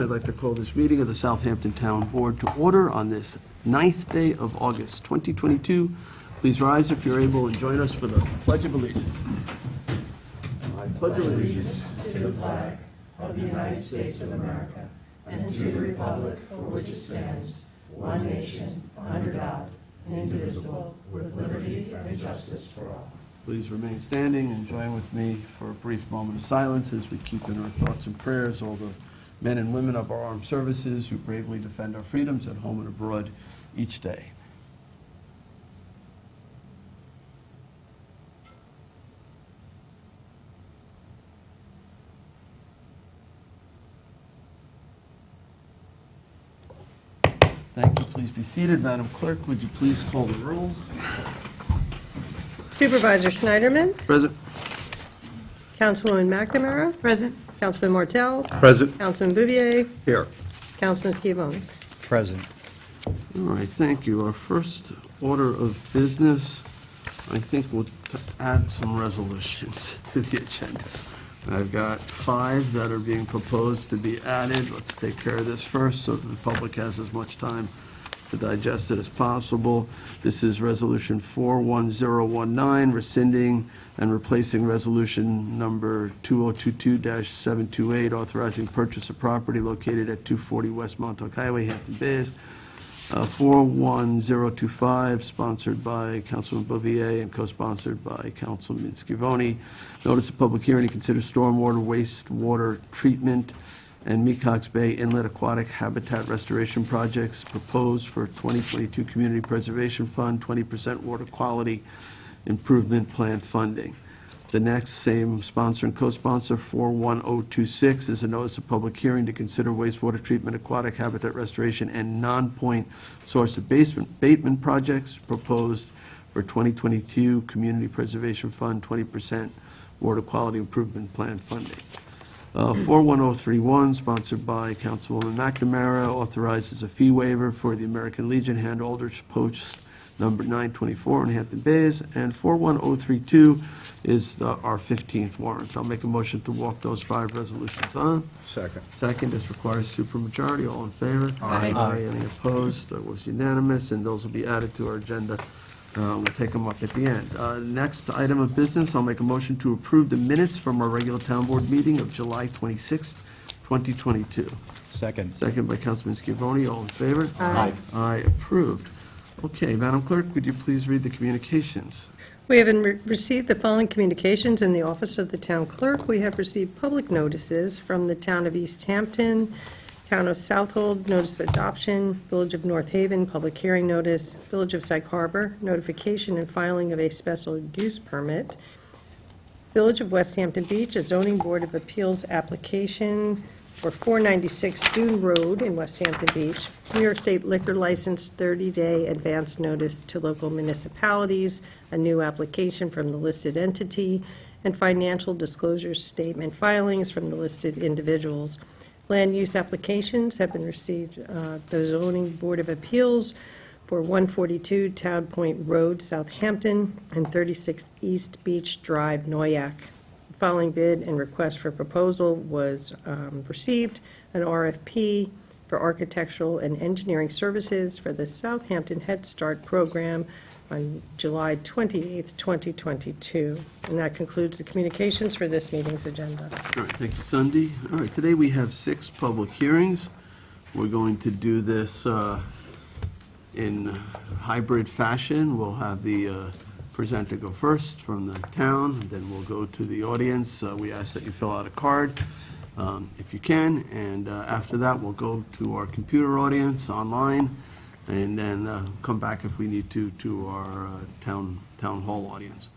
I'd like to call this meeting of the Southampton Town Board to order on this 9th day of August, 2022. Please rise if you're able and join us for the Pledge of Allegiance. I pledge allegiance to the flag of the United States of America and to the republic for which it stands, one nation, under God, indivisible, with liberty and justice for all. Please remain standing and join with me for a brief moment of silence as we keep in our thoughts and prayers all the men and women of our armed services who bravely defend our freedoms at home and abroad each day. Thank you. Please be seated. Madam Clerk, would you please call the roll? Supervisor Schneiderman. Present. Councilwoman McNamara. Present. Councilman Martell. Present. Councilman Bouvier. Here. Councilman Schiavone. Present. All right, thank you. Our first order of business, I think we'll add some resolutions to the agenda. I've got 5 that are being proposed to be added. Let's take care of this first so that the public has as much time to digest it as possible. This is Resolution 41019, rescinding and replacing Resolution number 2022-728, authorizing purchase of property located at 240 West Montauk Highway, Hampton Bays. 41025, sponsored by Councilman Bouvier and co-sponsored by Councilman Schiavone. Notice of public hearing to consider stormwater wastewater treatment and Mecox Bay Inlet Aquatic Habitat Restoration Projects proposed for 2022 Community Preservation Fund, 20% water quality improvement plan funding. The next, same sponsor and co-sponsor, 41026, is a notice of public hearing to consider wastewater treatment, aquatic habitat restoration, and non-point source abatement projects proposed for 2022 Community Preservation Fund, 20% water quality improvement plan funding. 41031, sponsored by Councilwoman McNamara, authorizes a fee waiver for the American Legion Hand Aldrich Post number 924 in Hampton Bays, and 41032 is our 15th warrant. I'll make a motion to walk those 5 resolutions on. Second. Second, this requires supermajority. All in favor? Aye. Any opposed? That was unanimous, and those will be added to our agenda. We'll take them up at the end. Next item of business, I'll make a motion to approve the minutes from our regular town board meeting of July 26th, 2022. Second. Second by Councilman Schiavone. All in favor? Aye. Aye, approved. Okay, Madam Clerk, would you please read the communications? We have received the following communications in the office of the town clerk. We have received public notices from the town of East Hampton, town of Southold, notice of adoption, village of North Haven, public hearing notice, village of Sag Harbor, notification and filing of a special use permit, village of West Hampton Beach, a zoning board of appeals application for 496 Dune Road in West Hampton Beach, New York State liquor license 30-day advance notice to local municipalities, a new application from the listed entity, and financial disclosure statement filings from the listed individuals. Land use applications have been received, the Zoning Board of Appeals for 142 Town Point Road, Southampton, and 36 East Beach Drive, Noyak. Following bid and request for proposal was received, an RFP for architectural and engineering services for the Southampton Head Start program on July 28th, 2022. And that concludes the communications for this meeting's agenda. All right, thank you, Sunday. All right, today we have 6 public hearings. We're going to do this in hybrid fashion. We'll have the presenter go first from the town, and then we'll go to the audience. We ask that you fill out a card if you can, and after that we'll go to our computer audience online, and then come back if we need to our town hall audience.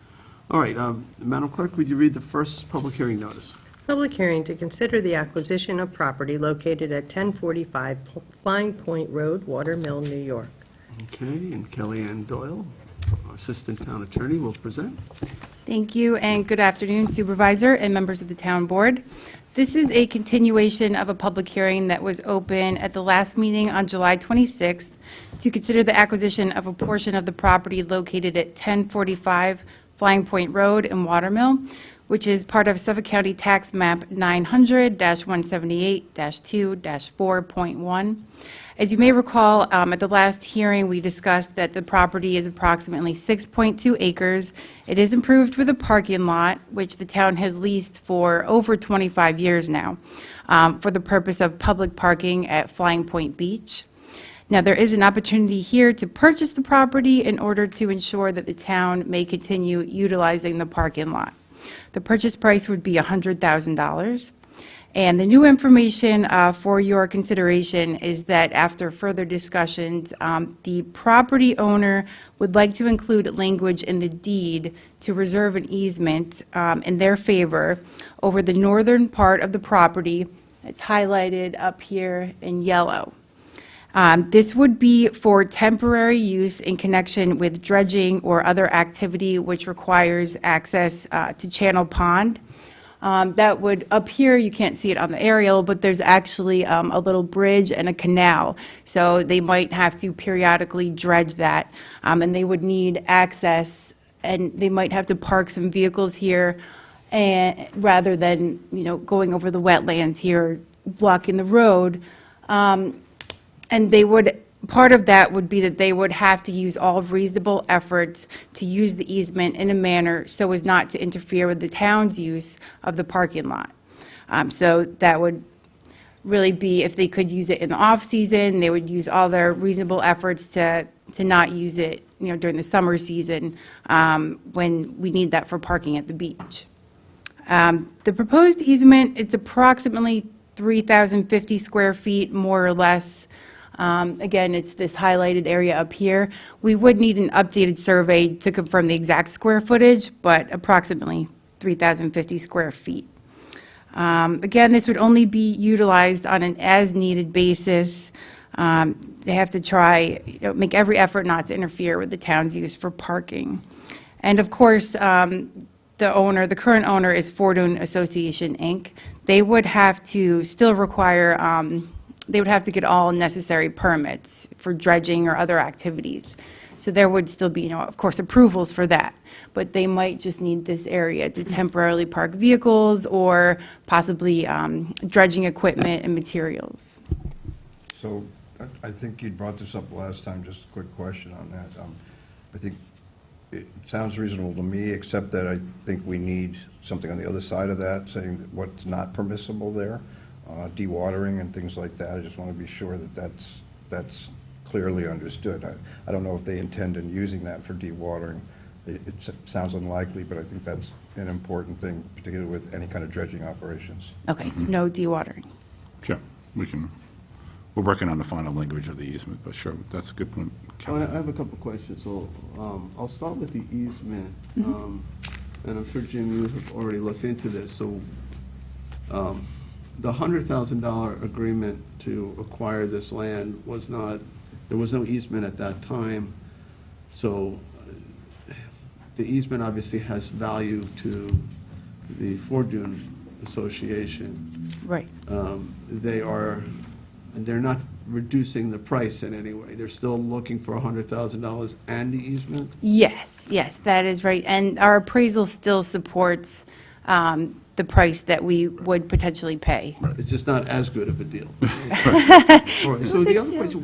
All right, Madam Clerk, would you read the first public hearing notice? Public hearing to consider the acquisition of property located at 1045 Flying Point Road, Watermill, New York. Okay, and Kellyanne Doyle, our Assistant Town Attorney, will present. Thank you, and good afternoon, Supervisor and members of the Town Board. This is a continuation of a public hearing that was open at the last meeting on July 26th to consider the acquisition of a portion of the property located at 1045 Flying Point Road in Watermill, which is part of Suffolk County Tax Map 900-178-2-4.1. As you may recall, at the last hearing, we discussed that the property is approximately 6.2 acres. It is improved with a parking lot, which the town has leased for over 25 years now, for the purpose of public parking at Flying Point Beach. Now, there is an opportunity here to purchase the property in order to ensure that the town may continue utilizing the parking lot. The purchase price would be $100,000. And the new information for your consideration is that after further discussions, the property owner would like to include language in the deed to reserve an easement in their favor over the northern part of the property. It's highlighted up here in yellow. This would be for temporary use in connection with dredging or other activity which requires access to Channel Pond. That would, up here, you can't see it on the aerial, but there's actually a little bridge and a canal. So they might have to periodically dredge that, and they would need access, and they might have to park some vehicles here, and, rather than, going over the wetlands here, blocking the road. And they would, part of that would be that they would have to use all reasonable efforts to use the easement in a manner so as not to interfere with the town's use of the parking lot. So that would really be, if they could use it in the off-season, they would use all their reasonable efforts to not use it, during the summer season, when we need that for parking at the beach. The proposed easement, it's approximately 3,050 square feet, more or less. Again, it's this highlighted area up here. We would need an updated survey to confirm the exact square footage, but approximately 3,050 square feet. Again, this would only be utilized on an as-needed basis. They have to try, make every effort not to interfere with the town's use for parking. And of course, the current owner is Fortune Association, Inc. They would have to still require, they would have to get all necessary permits for dredging or other activities. So there would still be, of course, approvals for that. But they might just need this area to temporarily park vehicles or possibly dredging equipment and materials. So I think you brought this up last time, just a quick question on that. I think it sounds reasonable to me, except that I think we need something on the other side of that, saying that what's not permissible there, dewatering and things like that. I just want to be sure that that's clearly understood. I don't know if they intend on using that for dewatering. It sounds unlikely, but I think that's an important thing, particularly with any kind of dredging operations. Okay, so no dewatering. Sure, we're working on the final language of the easement, but sure, that's a good point. I have a couple of questions. So I'll start with the easement. And I'm sure, Jim, you have already looked into this. So the $100,000 agreement to acquire this land was not, there was no easement at that time. So the easement obviously has value to the Fortune Association. Right. They're not reducing the price in any way. They're still looking for $100,000 and the easement? Yes, that is right. And our appraisal still supports the price that we would potentially pay. It's just not as good of a deal. All right, so the other question,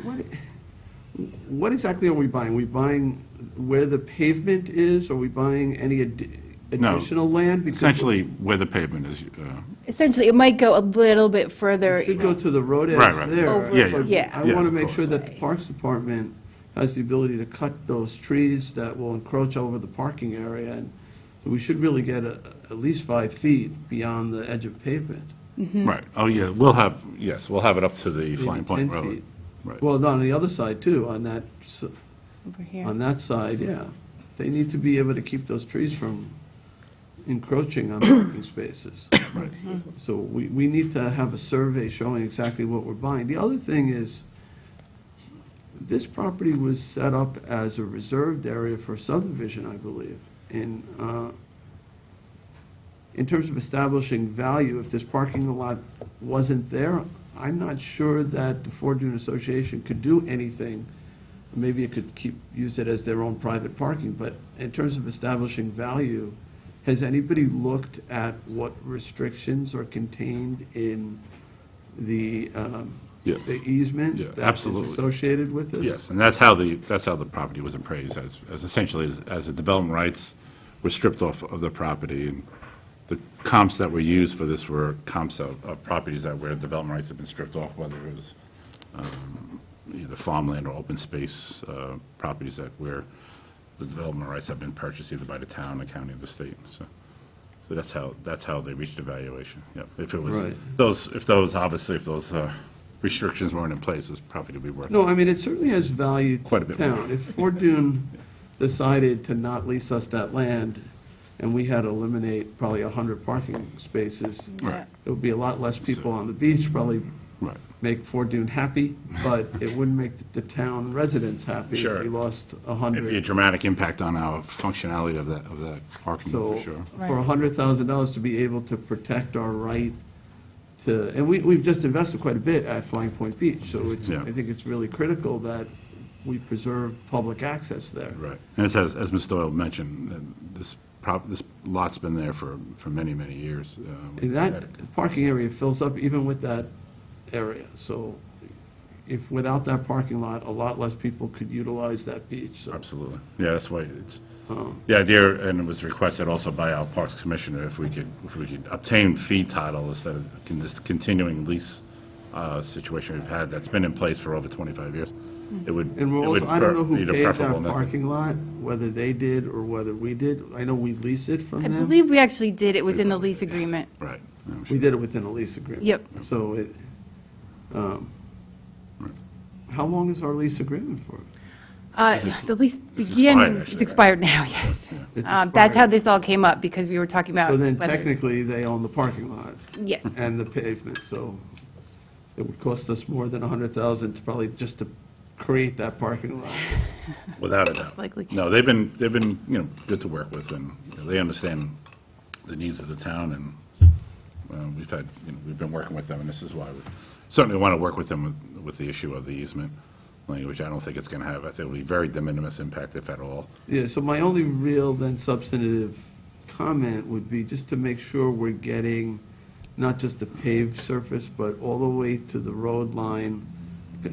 what exactly are we buying? Are we buying where the pavement is? Are we buying any additional land? Because Essentially, where the pavement is. Essentially, it might go a little bit further. it should go to the road edge Right. there. Over- Yeah, but yeah. I Yes, want to of make course. sure that the Parks Department has the ability to cut those trees that will encroach over the parking area. And so we should really get at least 5 feet beyond the edge of pavement. Right, oh, yeah, we'll have it up to the Maybe Flying 10 Point Road. feet. Right. Well, on the other side too, on that, Over here. on that side, yeah. They need to be able to keep those trees from encroaching on parking spaces. Right. So we need to have a survey showing exactly what we're buying. The other thing is, this property was set up as a reserved area for subdivision, I believe. In terms of establishing value, if this parking lot wasn't there, I'm not sure that the Fortune Association could do anything. Maybe it could use it as their own private parking, but in terms of establishing value, Has anybody looked at what restrictions are contained in the Yes. the easement Yeah, that is absolutely. associated with this? Yes, and that's how the property was appraised, as essentially as the development rights were stripped off of the property. And the comps that were used for this were comps of properties that where development rights have been stripped off, whether it was either farmland or open space properties that where the development rights have been purchased either by the town, the county, or the state. So that's how they reached the valuation. Yeah, if it was Right. if those restrictions weren't in place, it's probably to be worth. No, I mean, it certainly has value to Quite a the bit more. town. If Fort Dune decided to not lease us that land, and we had to eliminate probably 100 parking spaces, Right. it would be a lot less people on the beach, probably Right. make Fort Dune happy, but it wouldn't make the town residents happy if Sure. we lost It'd be a 100. dramatic impact on our functionality of that parking, So for sure. for $100,000 to be able to protect our right to, and we've just invested quite a bit at Flying Point Beach, so it's, Yeah. I think it's really critical that we preserve public access there. Right. And it's as Ms. Doyle mentioned, this lot's been there for many, many years. And that parking area fills up even with that area, so if, without that parking lot, a lot less people could utilize that beach, so. Absolutely. Yeah, that's why it's, the idea, and it was requested also by our Parks Commissioner, if we could obtain fee title instead of this continuing lease situation we've had that's been in place for over 25 years. It would. And we're it would also, I don't know who be the paid preferable that method. parking lot, whether they did or whether we did. I know we lease it from I them. believe we actually did, it was in the lease agreement. Right. Yeah, We did it within a lease agreement. Yep. So it, how long is our lease agreement for? The lease expired, began, actually, it's expired now, yes. It's That's expired. how this all came up, because we were talking about. So then whether- technically, they own the parking lot Yes, and the pavement, so it would cost us more than 100,000 to probably just to create that parking lot. Without a doubt. Most likely. No, they've been, good to work with, and they understand the needs of the town, and we've been working with them, and this is why we certainly want to work with them with the issue of the easement language. I don't think it's going to have, I think it'll be very de minimis impact, if at all. Yeah, so my only real then substantive comment would be just to make sure we're getting not just the paved surface, but all the way to the road line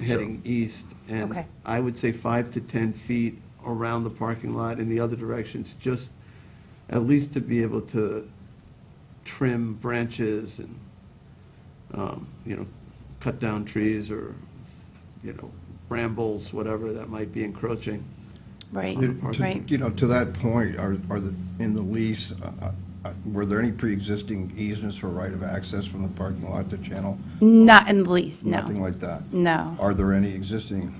heading east. And Okay. I would say 5 to 10 feet around the parking lot in the other directions, just at least to be able to trim branches and, cut down trees or, brambles, whatever that might be encroaching. right, To- right. To that point, in the lease, were there any pre-existing easements for right of access from the parking lot to channel? Not in the lease, Nothing no, like that? no, Are there any existing?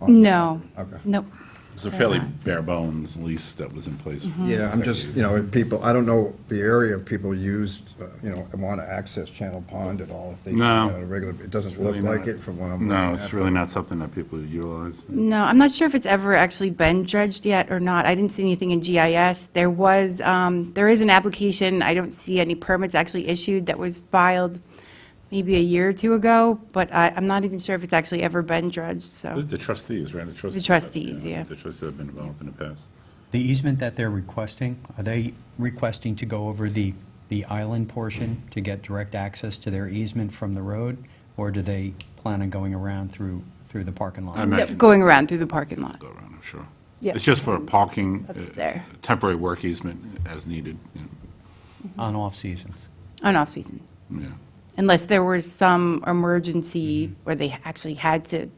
no, Okay. nope. It's a fairly bare bones lease that was in place. Yeah, I'm just, if people, I don't know the area people used, want to access Channel Pond at all, if they do No. that on a regular, it doesn't It's look really like not. it from what I'm. No, looking it's at. really not something that people utilize. No, I'm not sure if it's ever actually been dredged yet or not. I didn't see anything in GIS. There is an application, I don't see any permits actually issued that was filed maybe a year or two ago, but I'm not even sure if it's actually ever been dredged, so. The trustees, right? The trustees, yeah. The trustees have been involved in the past. The easement that they're requesting, are they requesting to go over the island portion to get direct access to their easement from the road? Or do they plan on going around through the parking lot? I imagine. Going around through the parking lot. Go around, I'm sure. Yeah. It's just for parking, That's there. temporary work easement as needed. On off seasons? On off-season, Yeah. unless there was some emergency where they actually had to.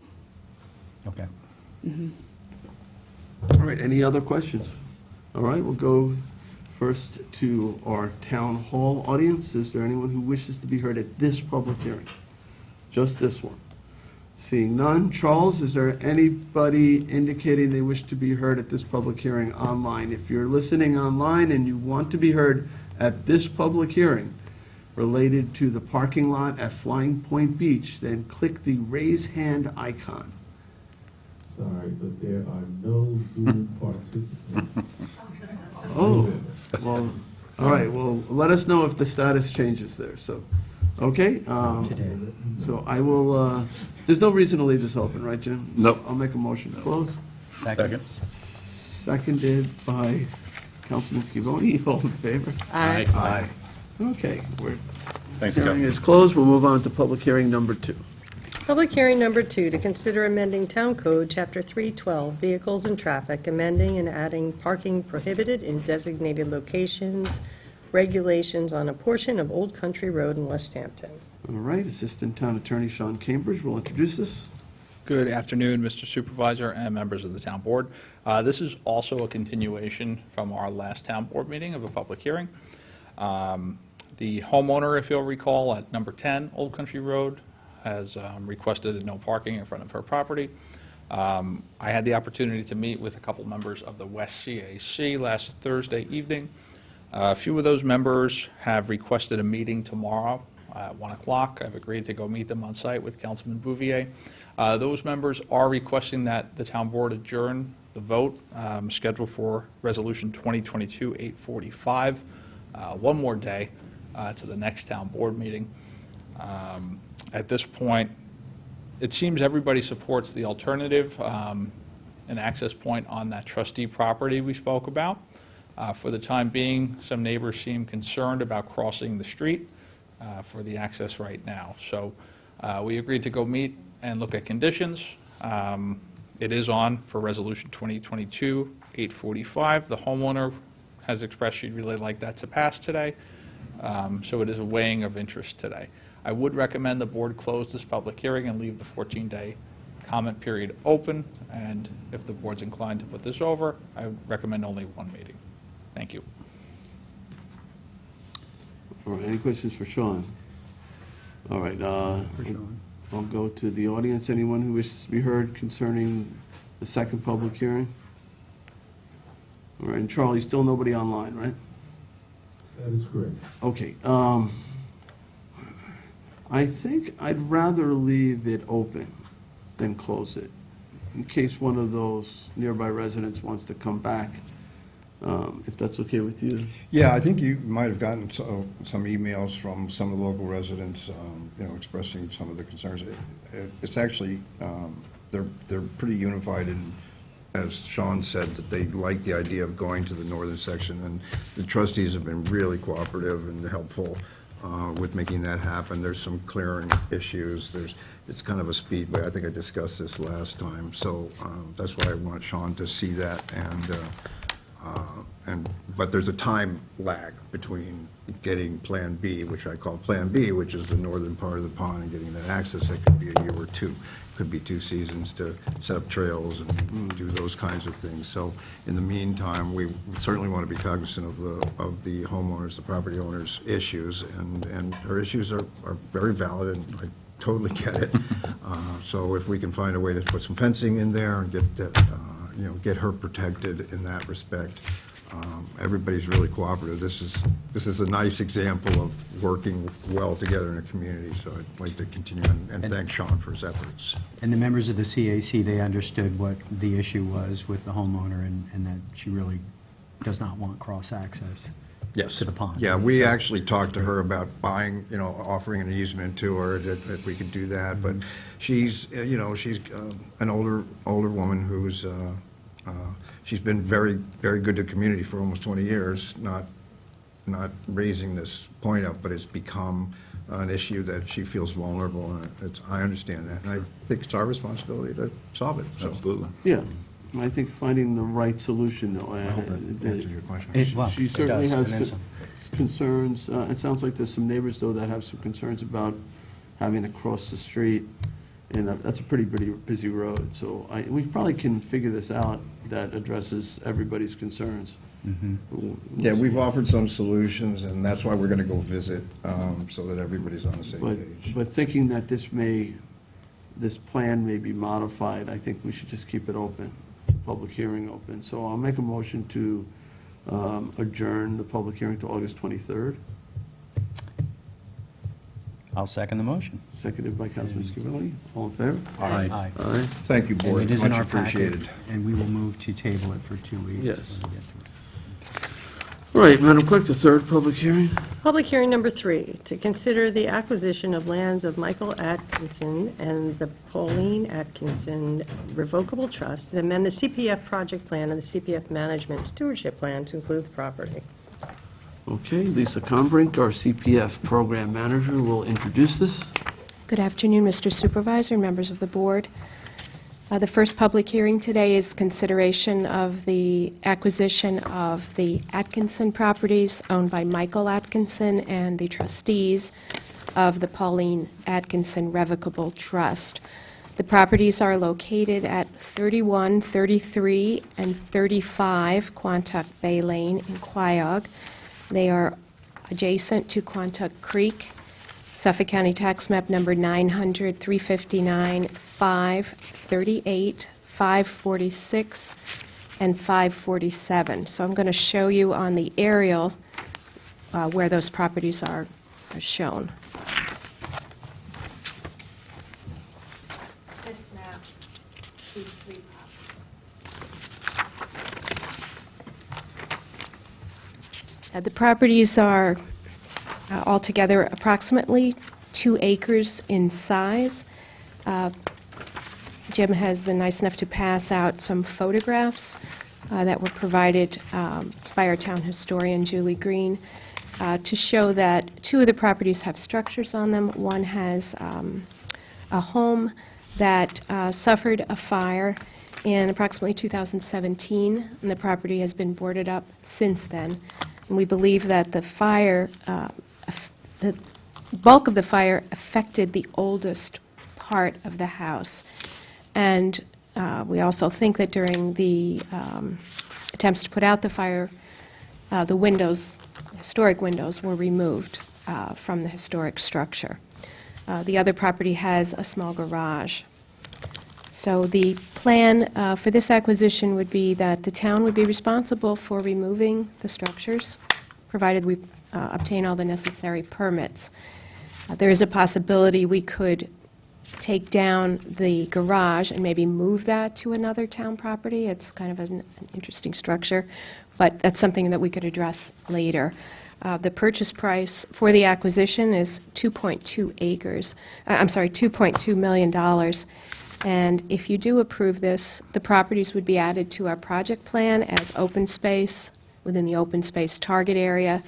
Okay. All right, any other questions? All right, we'll go first to our town hall audience. Is there anyone who wishes to be heard at this public hearing? Just this one. Seeing none. Charles, is there anybody indicating they wish to be heard at this public hearing online? If you're listening online and you want to be heard at this public hearing related to the parking lot at Flying Point Beach, then click the raise hand icon. Sorry, but there are no Zoom participants. Oh, well, all right, well, let us know if the status changes there, so, okay? So I will, there's no reason to leave this open, right, Jim? Nope. I'll make a motion to close. Second? Seconded by Councilman Scivone, all in favor? Aye. Okay, Thanks, hearing Cal. is closed. We'll move on to public hearing number 2. Public hearing number 2, to consider amending Town Code, Chapter 312, Vehicles and Traffic, amending and adding parking prohibited in designated locations, regulations on a portion of Old Country Road in West Hampton. All right, Assistant Town Attorney Sean Cambridge will introduce this. Good afternoon, Mr. Supervisor and members of the Town Board. This is also a continuation from our last Town Board meeting of a public hearing. The homeowner, if you'll recall, at number 10 Old Country Road has requested no parking in front of her property. I had the opportunity to meet with a couple members of the West CAC last Thursday evening. A few of those members have requested a meeting tomorrow at 1 o'clock. I've agreed to go meet them on site with Councilman Bouvier. Those members are requesting that the Town Board adjourn the vote scheduled for Resolution 2022-845, one more day to the next Town Board meeting. At this point, it seems everybody supports the alternative, an access point on that trustee property we spoke about. For the time being, some neighbors seem concerned about crossing the street for the access right now. So we agreed to go meet and look at conditions. It is on for Resolution 2022-845. The homeowner has expressed she'd really like that to pass today. So it is a weighing of interest today. I would recommend the board close this public hearing and leave the 14-day comment period open. And if the board's inclined to put this over, I would recommend only one meeting. Thank you. All right, any questions for Sean? All right, I'll go to the audience. Anyone who wishes to be heard concerning the second public hearing? All right, and Charlie, still nobody online, right? That is correct. Okay, I think I'd rather leave it open than close it, in case one of those nearby residents wants to come back, if that's okay with you. Yeah, I think you might have gotten some emails from some of the local residents, expressing some of the concerns. It's actually, they're pretty unified in, as Sean said, that they like the idea of going to the northern section, and the trustees have been really cooperative and helpful with making that happen. There's some clearing issues. It's kind of a speedway. I think I discussed this last time, so that's why I want Sean to see that. But there's a time lag between getting Plan B, which I call Plan B, which is the northern part of the pond, and getting that access. That could be a year or two. Could be 2 seasons to set up trails and do those kinds of things. So in the meantime, we certainly want to be cognizant of the homeowners, the property owners' issues, and her issues are very valid, and I totally get it. So if we can find a way to put some fencing in there and get that, get her protected in that respect. Everybody's really cooperative. This is a nice example of working well together in a community, so I'd like to continue and thank Sean for his efforts. And the members of the CAC, they understood what the issue was with the homeowner and that she really does not want cross-access Yes. to the pond. Yeah, we actually talked to her about buying, offering an easement to her, if we could do that, but she's, she's an older woman who's, she's been very, very good to the community for almost 20 years, not raising this point up, but it's become an issue that she feels vulnerable, and I understand that, and I think it's our responsibility to solve it. So. Absolutely. Yeah, I think finding the right solution, though. I hope that answers your question. She certainly has and then concerns. It sounds like there's some neighbors, though, that have some concerns about having to cross the street, and that's a pretty busy road. So we probably can figure this out that addresses everybody's concerns. Yeah, we've offered some solutions, and that's why we're going to go visit, so that everybody's on the same page. But thinking that this plan may be modified, I think we should just keep it open, public hearing open. So I'll make a motion to adjourn the public hearing to August 23rd, I'll second the motion. seconded by Councilman Scivone. All in favor? Aye. Aye. Thank you, And board, it is in much our packet, appreciated. and we will move to table it for 2 weeks. Yes. when we get to it. All right, Madam Clerk, the third public hearing. Public hearing number 3, to consider the acquisition of lands of Michael Atkinson and the Pauline Atkinson Revocable Trust, and amend the CPF project plan and the CPF management stewardship plan to include the property. Okay, Lisa Combrink, our CPF program manager, will introduce this. Good afternoon, Mr. Supervisor, members of the board. The first public hearing today is consideration of the acquisition of the Atkinson properties owned by Michael Atkinson and the trustees of the Pauline Atkinson Revocable Trust. The properties are located at 31, 33, and 35 Quantuck Bay Lane in Quiog. They are adjacent to Quantuck Creek, Suffolk County Tax Map Number 900, 359, 538, 546, and 547. So I'm going to show you on the aerial where those properties are shown. This map, these 3 properties. The properties are altogether approximately 2 acres in size. Jim has been nice enough to pass out some photographs that were provided by our town historian, Julie Green, to show that 2 of the properties have structures on them. One has a home that suffered a fire in approximately 2017, and the property has been boarded up since then. And we believe that the fire, the bulk of the fire affected the oldest part of the house. And we also think that during the attempts to put out the fire, the windows, historic windows, were removed from the historic structure. The other property has a small garage. So the plan for this acquisition would be that the town would be responsible for removing the structures, provided we obtain all the necessary permits. There is a possibility we could take down the garage and maybe move that to another town property. It's kind of an interesting structure, but that's something that we could address later. The purchase price for the acquisition is $2.2 million. And if you do approve this, the properties would be added to our project plan as open space within the open space target area,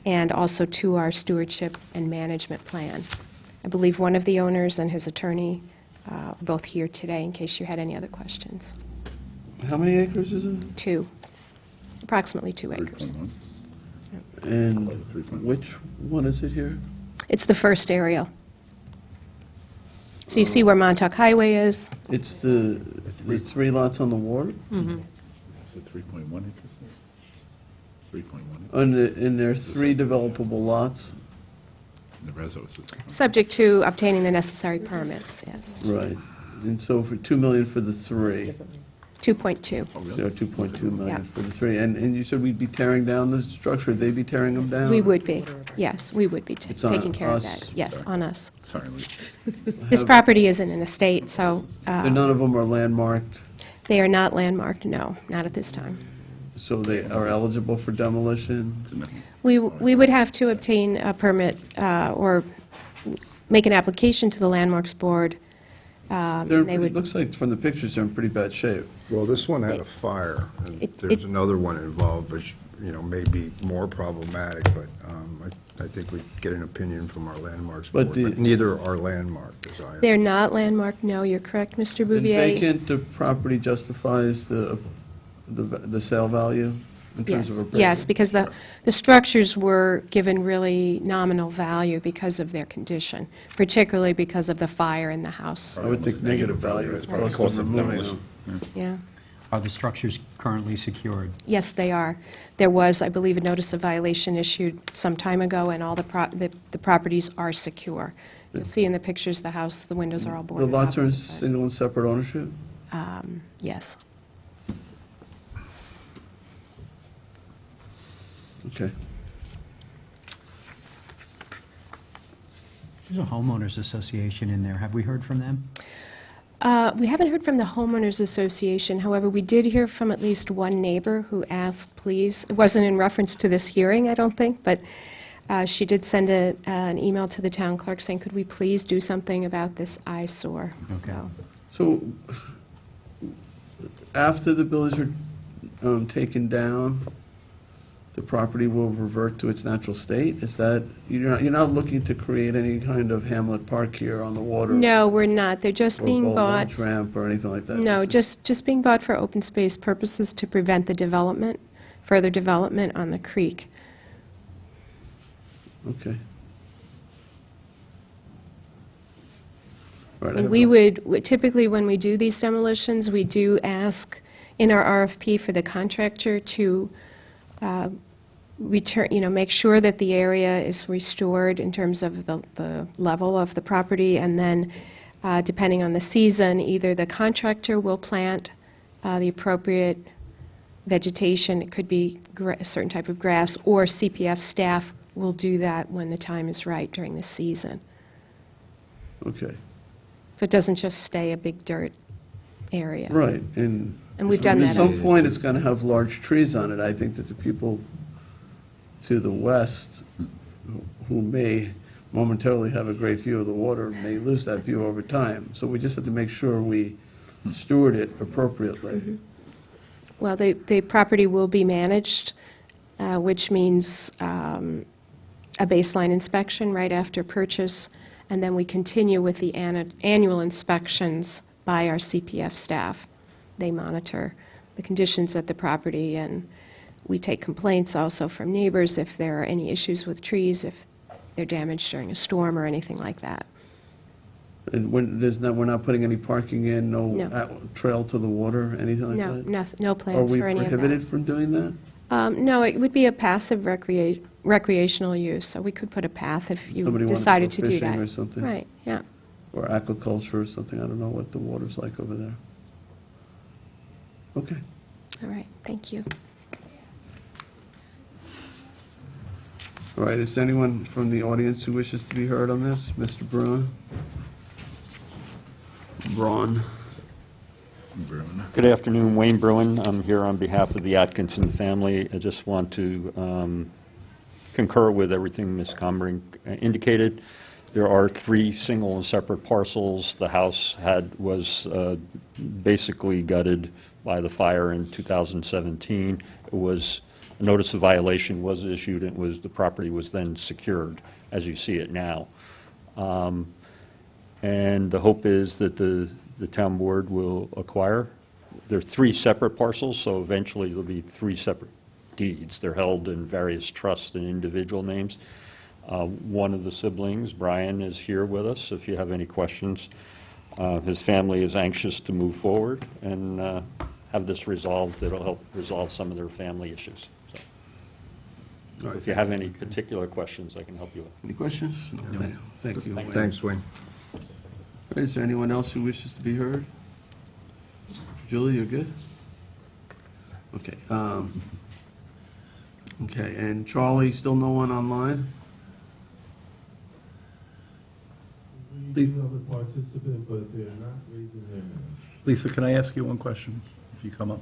and also to our stewardship and management plan. I believe one of the owners and his attorney are both here today in case you had any other questions. How many acres is it? 2, approximately 2 acres. 3.1. And which one is it here? It's the first aerial. So you see where Montauk Highway is? It's the 3 lots on the water? Is it 3.1 acres? 3.1. And there are 3 developable lots? The reso is. Subject to obtaining the necessary permits, yes. Right. And so for $2 million for the 3, 2.2. Oh, really? so $2.2 million Yeah. for the 3. And you said we'd be tearing down the structure, would they be tearing them down? We would be, yes, we would be It's on taking care of us? that. Yes, on us. Sorry, Lee. This property isn't an estate, so And none of them are landmarked, they are not landmarked, no, not at this time. so they are eligible for demolition? It's in the- We would have to obtain a permit or make an application to the Landmarks Board. They It would, looks like from the pictures they're in pretty bad shape. Well, this one had a fire, and there's another one involved, which, may be more problematic, but I think we'd get an opinion from our landmarks board. But But neither are landmarked, as I they're not landmarked, no, you're correct, Mr. And Bouvier. vacant, the property justifies the sale value in terms of Yes, appraisal? yes, because the structures were given really nominal value because of their condition, particularly because of the fire in the house. I would think negative value is Probably cost cost of of removing demolition. them. Yeah. Are the structures currently secured? Yes, they are. There was, I believe, a notice of violation issued some time ago, and all the properties are secure. You'll see in the pictures, the house, the windows are all The boarded up. lots are in but, single and separate ownership? Yes. Okay. There's a homeowners association in there. Have we heard from them? We haven't heard from the homeowners association. However, we did hear from at least one neighbor who asked, please, it wasn't in reference to this hearing, I don't think, but she did send an email to the town clerk saying, could we please do something about this eyesore? Okay. So after the buildings are taken down, the property will revert to its natural state? Is that, you're not looking to create any kind of Hamlet Park here on the water? No, we're not. They're just Or being boat bought. launch ramp or anything like that? No, just being bought for open space purposes to prevent the development, further development on the creek. Okay. All right, I And have we no- would, typically, when we do these demolitions, we do ask in our RFP for the contractor to return, make sure that the area is restored in terms of the level of the property, and then, depending on the season, either the contractor will plant the appropriate vegetation, it could be a certain type of grass, or CPF staff will do that when the time is right during the season. Okay, So it doesn't just stay a big dirt area. right, and. And we've done that. At some point, it's going to have large trees on it. I think that the people to the west, who may momentarily have a great view of the water, may lose that view over time. So we just have to make sure we steward it appropriately. Well, the property will be managed, which means a baseline inspection right after purchase, and then we continue with the annual inspections by our CPF staff. They monitor the conditions at the property, and we take complaints also from neighbors if there are any issues with trees, if they're damaged during a storm or anything like that. And we're not putting any parking in, no No. trail to the water, anything like No, that? no plans for any Are of we that. prohibited from doing that? No, it would be a passive recreational use, so we could put a path if you Somebody wanted to decided go to do that. fishing or something? Right, yeah. Or aquaculture or something? I don't know what the water's like over there. Okay. All right, thank you. All right, is there anyone from the audience who wishes to be heard on this? Mr. Bruin? Braun? Good afternoon, Wayne Bruin. I'm here on behalf of the Atkinson family. I just want to concur with everything Ms. Combrink indicated. There are 3 single and separate parcels. The house was basically gutted by the fire in 2017. It was, a notice of violation was issued, and the property was then secured, as you see it now. And the hope is that the town board will acquire. There are 3 separate parcels, so eventually there'll be 3 separate deeds. They're held in various trusts and individual names. One of the siblings, Brian, is here with us if you have any questions. His family is anxious to move forward and have this resolved. It'll help resolve some of their family issues. So, All right. if you have any particular questions, I can help you with. Any questions? No. Thank you. Wayne. Thanks, Wayne. All right, is there anyone else who wishes to be heard? Julie, you're good? Okay. Okay, and Charlie, still no one online? We do have a participant, but they're not raising their hand. Lisa, can I ask you one question, if you come up?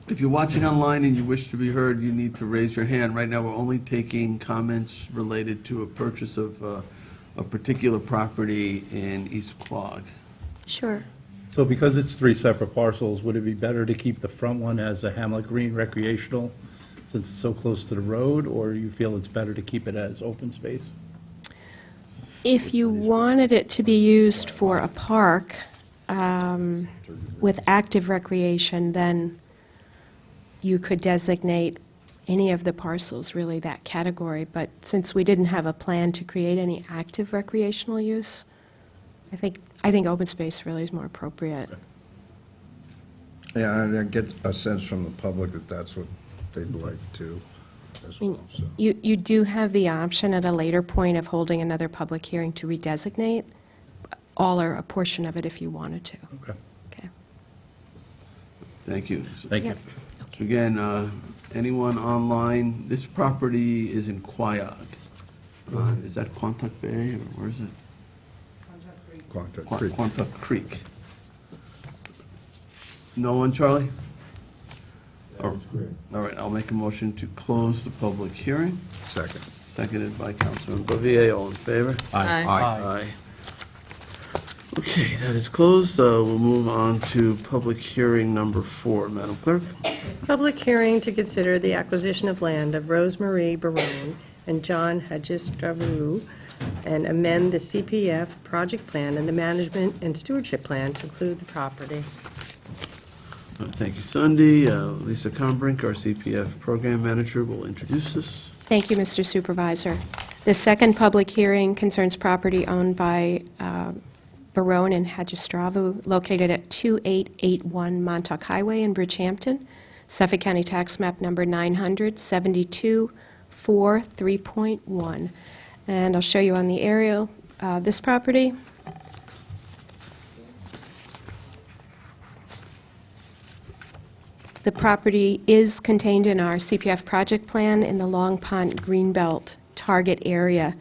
If you're watching online and you wish to be heard, you need to raise your hand. Right now, we're only taking comments related to a purchase of a particular property in East Quogue. Sure. So because it's 3 separate parcels, would it be better to keep the front one as a Hamlet Green recreational, since it's so close to the road, or you feel it's better to keep it as open space? If you wanted it to be used for a park with active recreation, then you could designate any of the parcels, really, that category. But since we didn't have a plan to create any active recreational use, I think open space really is more appropriate. Yeah, and I get a sense from the public that that's what they'd like to as I mean, well, so. you do have the option at a later point of holding another public hearing to redesignate all or a portion of it if you wanted to. Okay. Okay. Thank you. Thank you. Yep. So again, anyone online, this property is in Quogue. Is that Quantuck Bay, or where is it? Quantuck Creek. No one, Charlie? That is correct. All right, I'll make a motion to close the public hearing. Second. Seconded by Councilman Bouvier. All in favor? Aye. Aye. Okay, that is closed. We'll move on to public hearing number 4. Madam Clerk? Public hearing to consider the acquisition of land of Rosemarie Barone and John Hagistravu and amend the CPF project plan and the management and stewardship plan to include the property. Thank you, Sunday. Lisa Combrink, our CPF program manager, will introduce this. Thank you, Mr. Supervisor. The second public hearing concerns property owned by Barone and Hagistravu located at 2881 Montauk Highway in Bridgehampton, Suffolk County Tax Map Number 972-4 3.1. And I'll show you on the aerial this property. The property is contained in our CPF project plan in the Long Pond Greenbelt target area.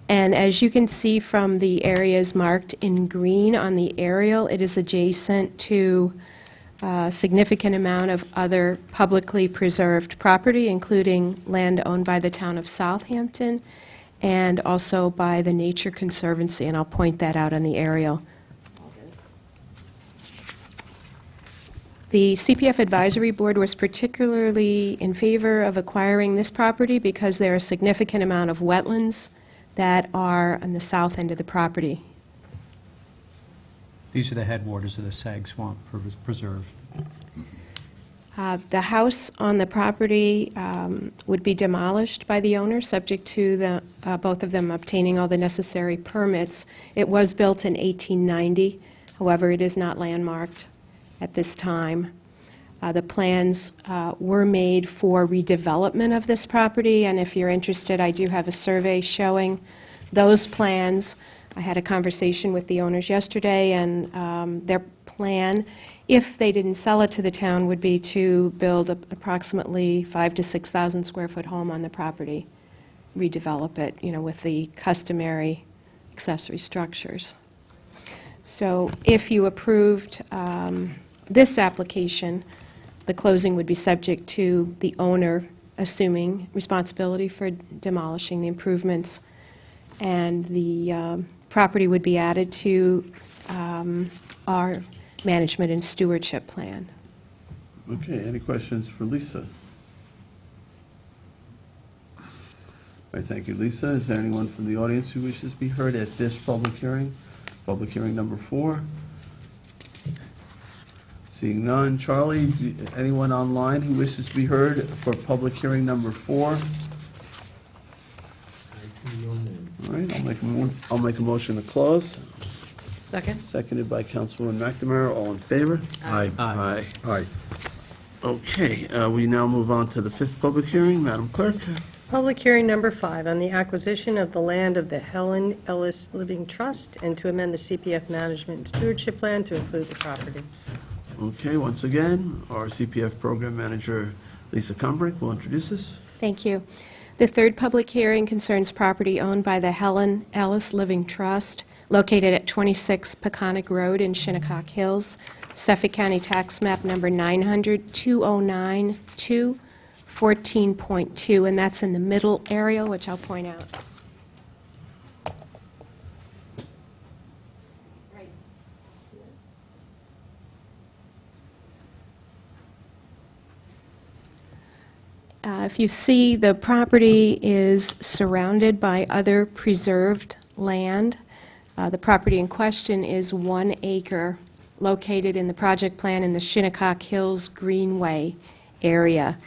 And as you can see from the areas marked in green on the aerial, it is adjacent to a significant amount of other publicly preserved property, including land owned by the town of Southampton and also by the Nature Conservancy, and I'll point that out on the aerial. The CPF Advisory Board was particularly in favor of acquiring this property because there are a significant amount of wetlands that are on the south end of the property. These are the headwaters of the Sag Swamp Preserve. The house on the property would be demolished by the owner, subject to both of them obtaining all the necessary permits. It was built in 1890, however, it is not landmarked at this time. The plans were made for redevelopment of this property, and if you're interested, I do have a survey showing those plans. I had a conversation with the owners yesterday, and their plan, if they didn't sell it to the town, would be to build approximately 5,000 to 6,000 square foot home on the property, redevelop it, with the customary accessory structures. So if you approved this application, the closing would be subject to the owner assuming responsibility for demolishing the improvements, and the property would be added to our management and stewardship plan. Okay, any questions for Lisa? All right, thank you, Lisa. Is there anyone from the audience who wishes to be heard at this public hearing? Public hearing number 4. Seeing none. Charlie, anyone online who wishes to be heard for public hearing number 4? I see no name. All right, I'll make a motion to close. Second? Seconded by Councilwoman McNamara. All in favor? Aye. Aye. Aye. Okay, we now move on to the 5th public hearing. Madam Clerk? Public hearing number 5 on the acquisition of the land of the Helen Ellis Living Trust and to amend the CPF management and stewardship plan to include the property. Okay, once again, our CPF program manager, Lisa Combrink, will introduce us. Thank you. The third public hearing concerns property owned by the Helen Ellis Living Trust, located at 26 Peconic Road in Shinnecock Hills, Suffolk County Tax Map Number 900-209-2, 14.2, and that's in the middle area, which I'll point out. If you see, the property is surrounded by other preserved land. The property in question is 1 acre, located in the project plan in the Shinnecock Hills Greenway area.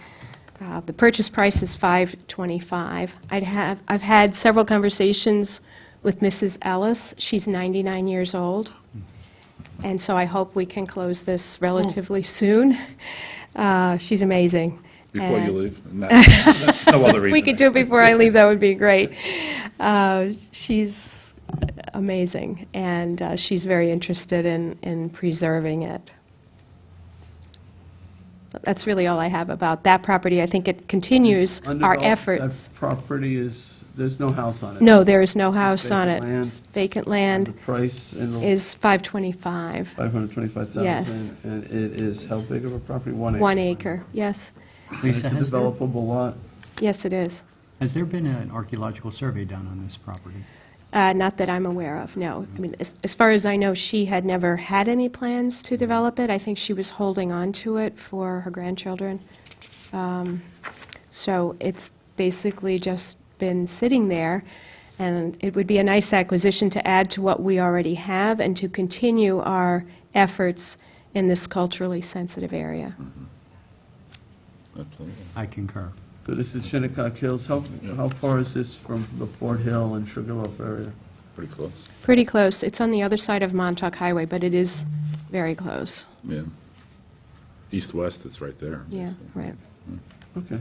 The purchase price is $525,000. I've had several conversations with Mrs. Ellis. She's 99 years old, and so I hope we can close this relatively soon. She's amazing. Before you And- leave? No other If we reason. could do it before I leave, that would be great. She's amazing, and she's very interested in preserving it. That's really all I have about that property. I think it continues our Undeveloped, efforts. That property is there's no house on it? No, there is no house on it. vacant land? It's vacant And land the price is $525. 525,000? Yes. And it is how big of a property? 1 acre? 1 acre, yes. And Lisa, it's a has there, developable lot? Yes, it is. has there been an archaeological survey done on this property? Not that I'm aware of, no. I mean, as far as I know, she had never had any plans to develop it. I think she was holding on to it for her grandchildren. So it's basically just been sitting there, and it would be a nice acquisition to add to what we already have and to continue our efforts in this culturally sensitive area. Absolutely. I concur. So this is Shinnecock Hills. How far is this from the Fort Hill and Sugarloaf area? Pretty close. Pretty close. It's on the other side of Montauk Highway, but it is very close. Yeah. East-west, it's right there. Yeah, right. Okay.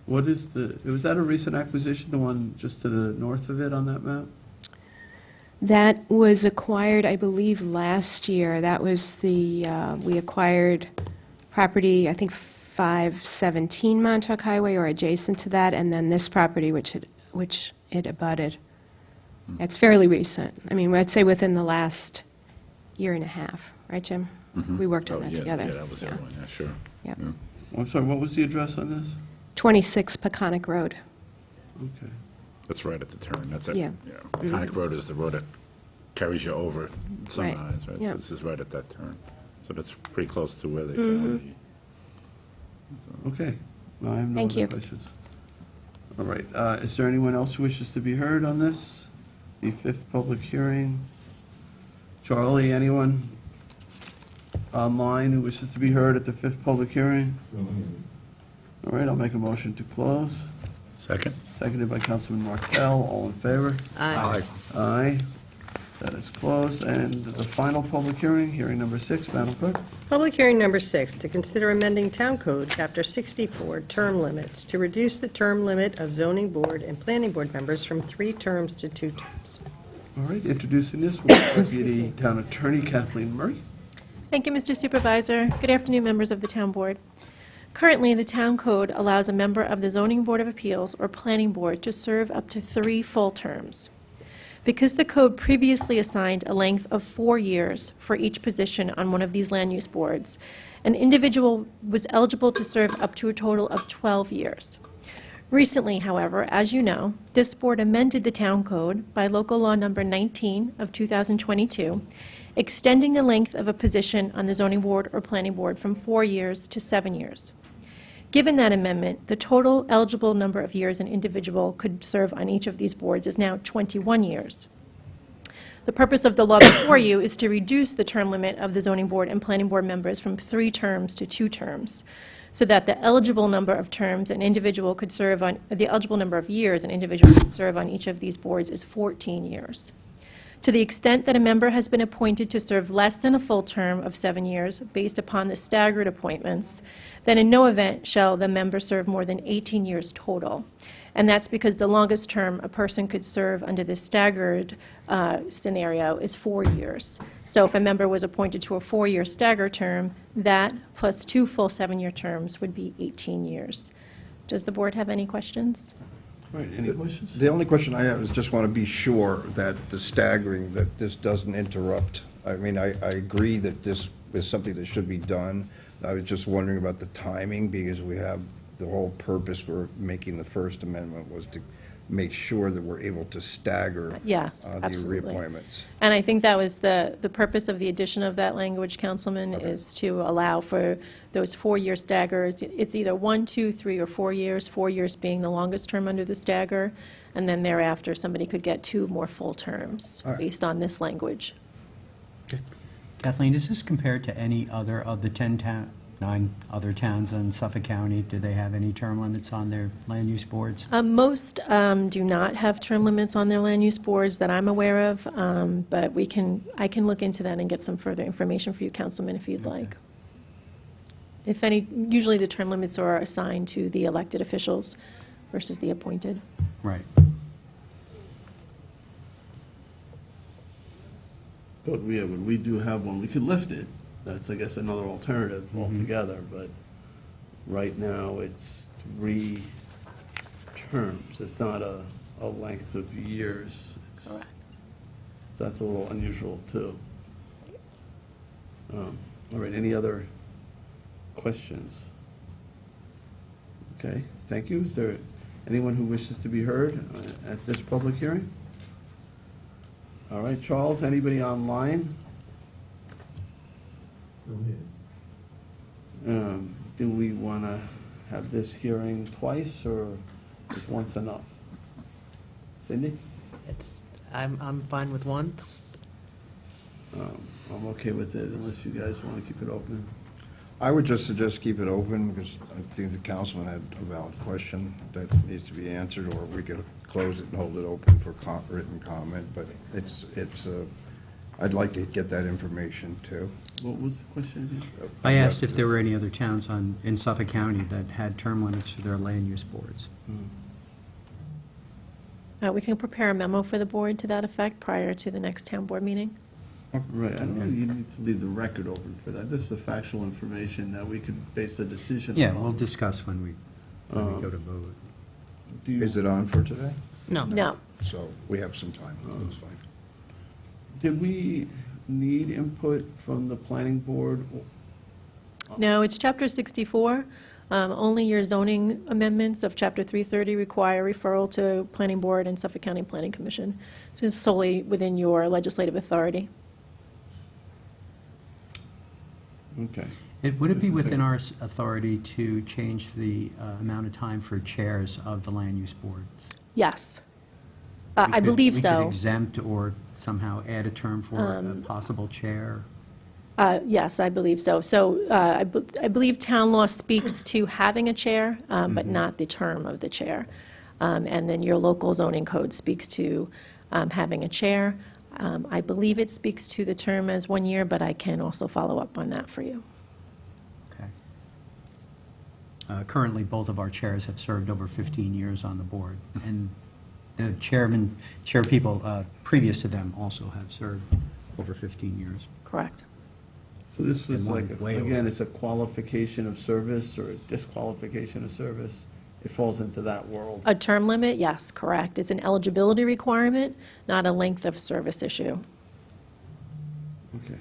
What is was that a recent acquisition, the one just to the north of it on that map? That was acquired, I believe, last year. That was the, we acquired property, I think 517 Montauk Highway or adjacent to that, and then this property which it abutted. It's fairly recent. I mean, I'd say within the last year and a half, right, Jim? We worked on Oh, that yeah, together. Yeah, that was the other one, yeah, sure. Yeah. I'm sorry, what was the address on this? 26 Peconic Road. Okay. That's right at the turn, that's it. Yeah. Peconic Road is the road that carries you over Sunrise, right? Yeah. So this is right at that turn. So that's pretty close to where they Mm-hmm. found the... Okay. No, I have no Thank other you. questions. All right, is there anyone else who wishes to be heard on this? The fifth public hearing? Charlie, anyone online who wishes to be heard at the fifth public hearing? No hands. All right, I'll make a motion to close. Second. Seconded by Councilman Martell. All in favor? Aye. Aye. That is closed. And the final public hearing, hearing number 6, Madam Clerk. Public hearing number 6, to consider amending Town Code, Chapter 64, term limits, to reduce the term limit of zoning board and planning board members from 3 terms to 2 terms. All right, introducing this was Deputy Town Attorney Kathleen Murray. Thank you, Mr. Supervisor. Good afternoon, members of the Town Board. Currently, the Town Code allows a member of the Zoning Board of Appeals or Planning Board to serve up to 3 full terms. Because the code previously assigned a length of 4 years for each position on one of these land use boards, an individual was eligible to serve up to a total of 12 years. Recently, however, as you know, this board amended the Town Code by Local Law Number 19 of 2022, extending the length of a position on the Zoning Board or Planning Board from 4 years to 7 years. Given that amendment, the total eligible number of years an individual could serve on each of these boards is now 21 years. The purpose of the law before you is to reduce the term limit of the Zoning Board and Planning Board members from 3 terms to 2 terms, so that the eligible number of terms an individual could serve on, the eligible number of years an individual could serve on each of these boards is 14 years. To the extent that a member has been appointed to serve less than a full term of 7 years based upon the staggered appointments, then in no event shall the member serve more than 18 years total. And that's because the longest term a person could serve under this staggered scenario is 4 years. So if a member was appointed to a 4-year staggered term, that plus 2 full 7-year terms would be 18 years. Does the board have any questions? All right, any questions? The only question I have is just want to be sure that the staggering, that this doesn't interrupt. I mean, I agree that this is something that should be done. I was just wondering about the timing, because we have, the whole purpose for making the First Amendment was to make sure that we're able to stagger Yes, the absolutely. reappointments. And I think that was the purpose of the addition of that language, Councilman, is to allow for those 4-year staggers. It's either 1, 2, 3, or 4 years, 4 years being the longest term under the stagger, and then thereafter, somebody could get 2 more full terms All right. based on this language. Kathleen, is this compared to any other of the 9 other towns in Suffolk County? Do they have any term limits on their land use boards? Most do not have term limits on their land use boards that I'm aware of, but I can look into that and get some further information for you, Councilman, if you'd like. If any, usually the term limits are assigned to the elected officials versus the appointed. Right. But when we do have one, we could lift it. That's, I guess, another alternative altogether, but right now it's 3 terms. It's not a length of years. So that's a little unusual, too. All right, any other questions? Okay, thank you. Is there anyone who wishes to be heard at this public hearing? All right, Charles, anybody online? No hands. Do we want to have this hearing twice, or is once enough? Cindy? I'm fine with once. I'm okay with it, unless you guys want to keep it open. I would just suggest keep it open, because I think the councilman had a valid question that needs to be answered, or we could close it and hold it open for written comment, but I'd like to get that information, too. What was the question again? I asked if there were any other towns in Suffolk County that had term limits for their land use boards. We can prepare a memo for the board to that effect prior to the next town board meeting. Right, I don't know, you need to leave the record open for that. This is the factual information that we could base a decision on. Yeah, we'll discuss when we go to vote. Do you- Is it on for today? No. No. So we have some time, that's fine. Did we need input from the planning board? No, it's Chapter 64. Only your zoning amendments of Chapter 330 require referral to Planning Board and Suffolk County Planning Commission. So it's solely within your legislative authority. Okay. Would it be This is within it. our authority to change the amount of time for chairs of the land use boards? Yes. We I could- believe We so. could exempt or somehow add a term for a possible chair? Yes, I believe so. So I believe town law speaks to having a chair, but not the term of the chair. And then your local zoning code speaks to having a chair. I believe it speaks to the term as 1 year, but I can also follow up on that for you. Okay. Currently, both of our chairs have served over 15 years on the board, and the chair people previous to them also have served over 15 years. Correct. So this was And like, one way over. again, it's a qualification of service or a disqualification of service? It falls into that world. A term limit, yes, correct. It's an eligibility requirement, not a length of service issue. Okay,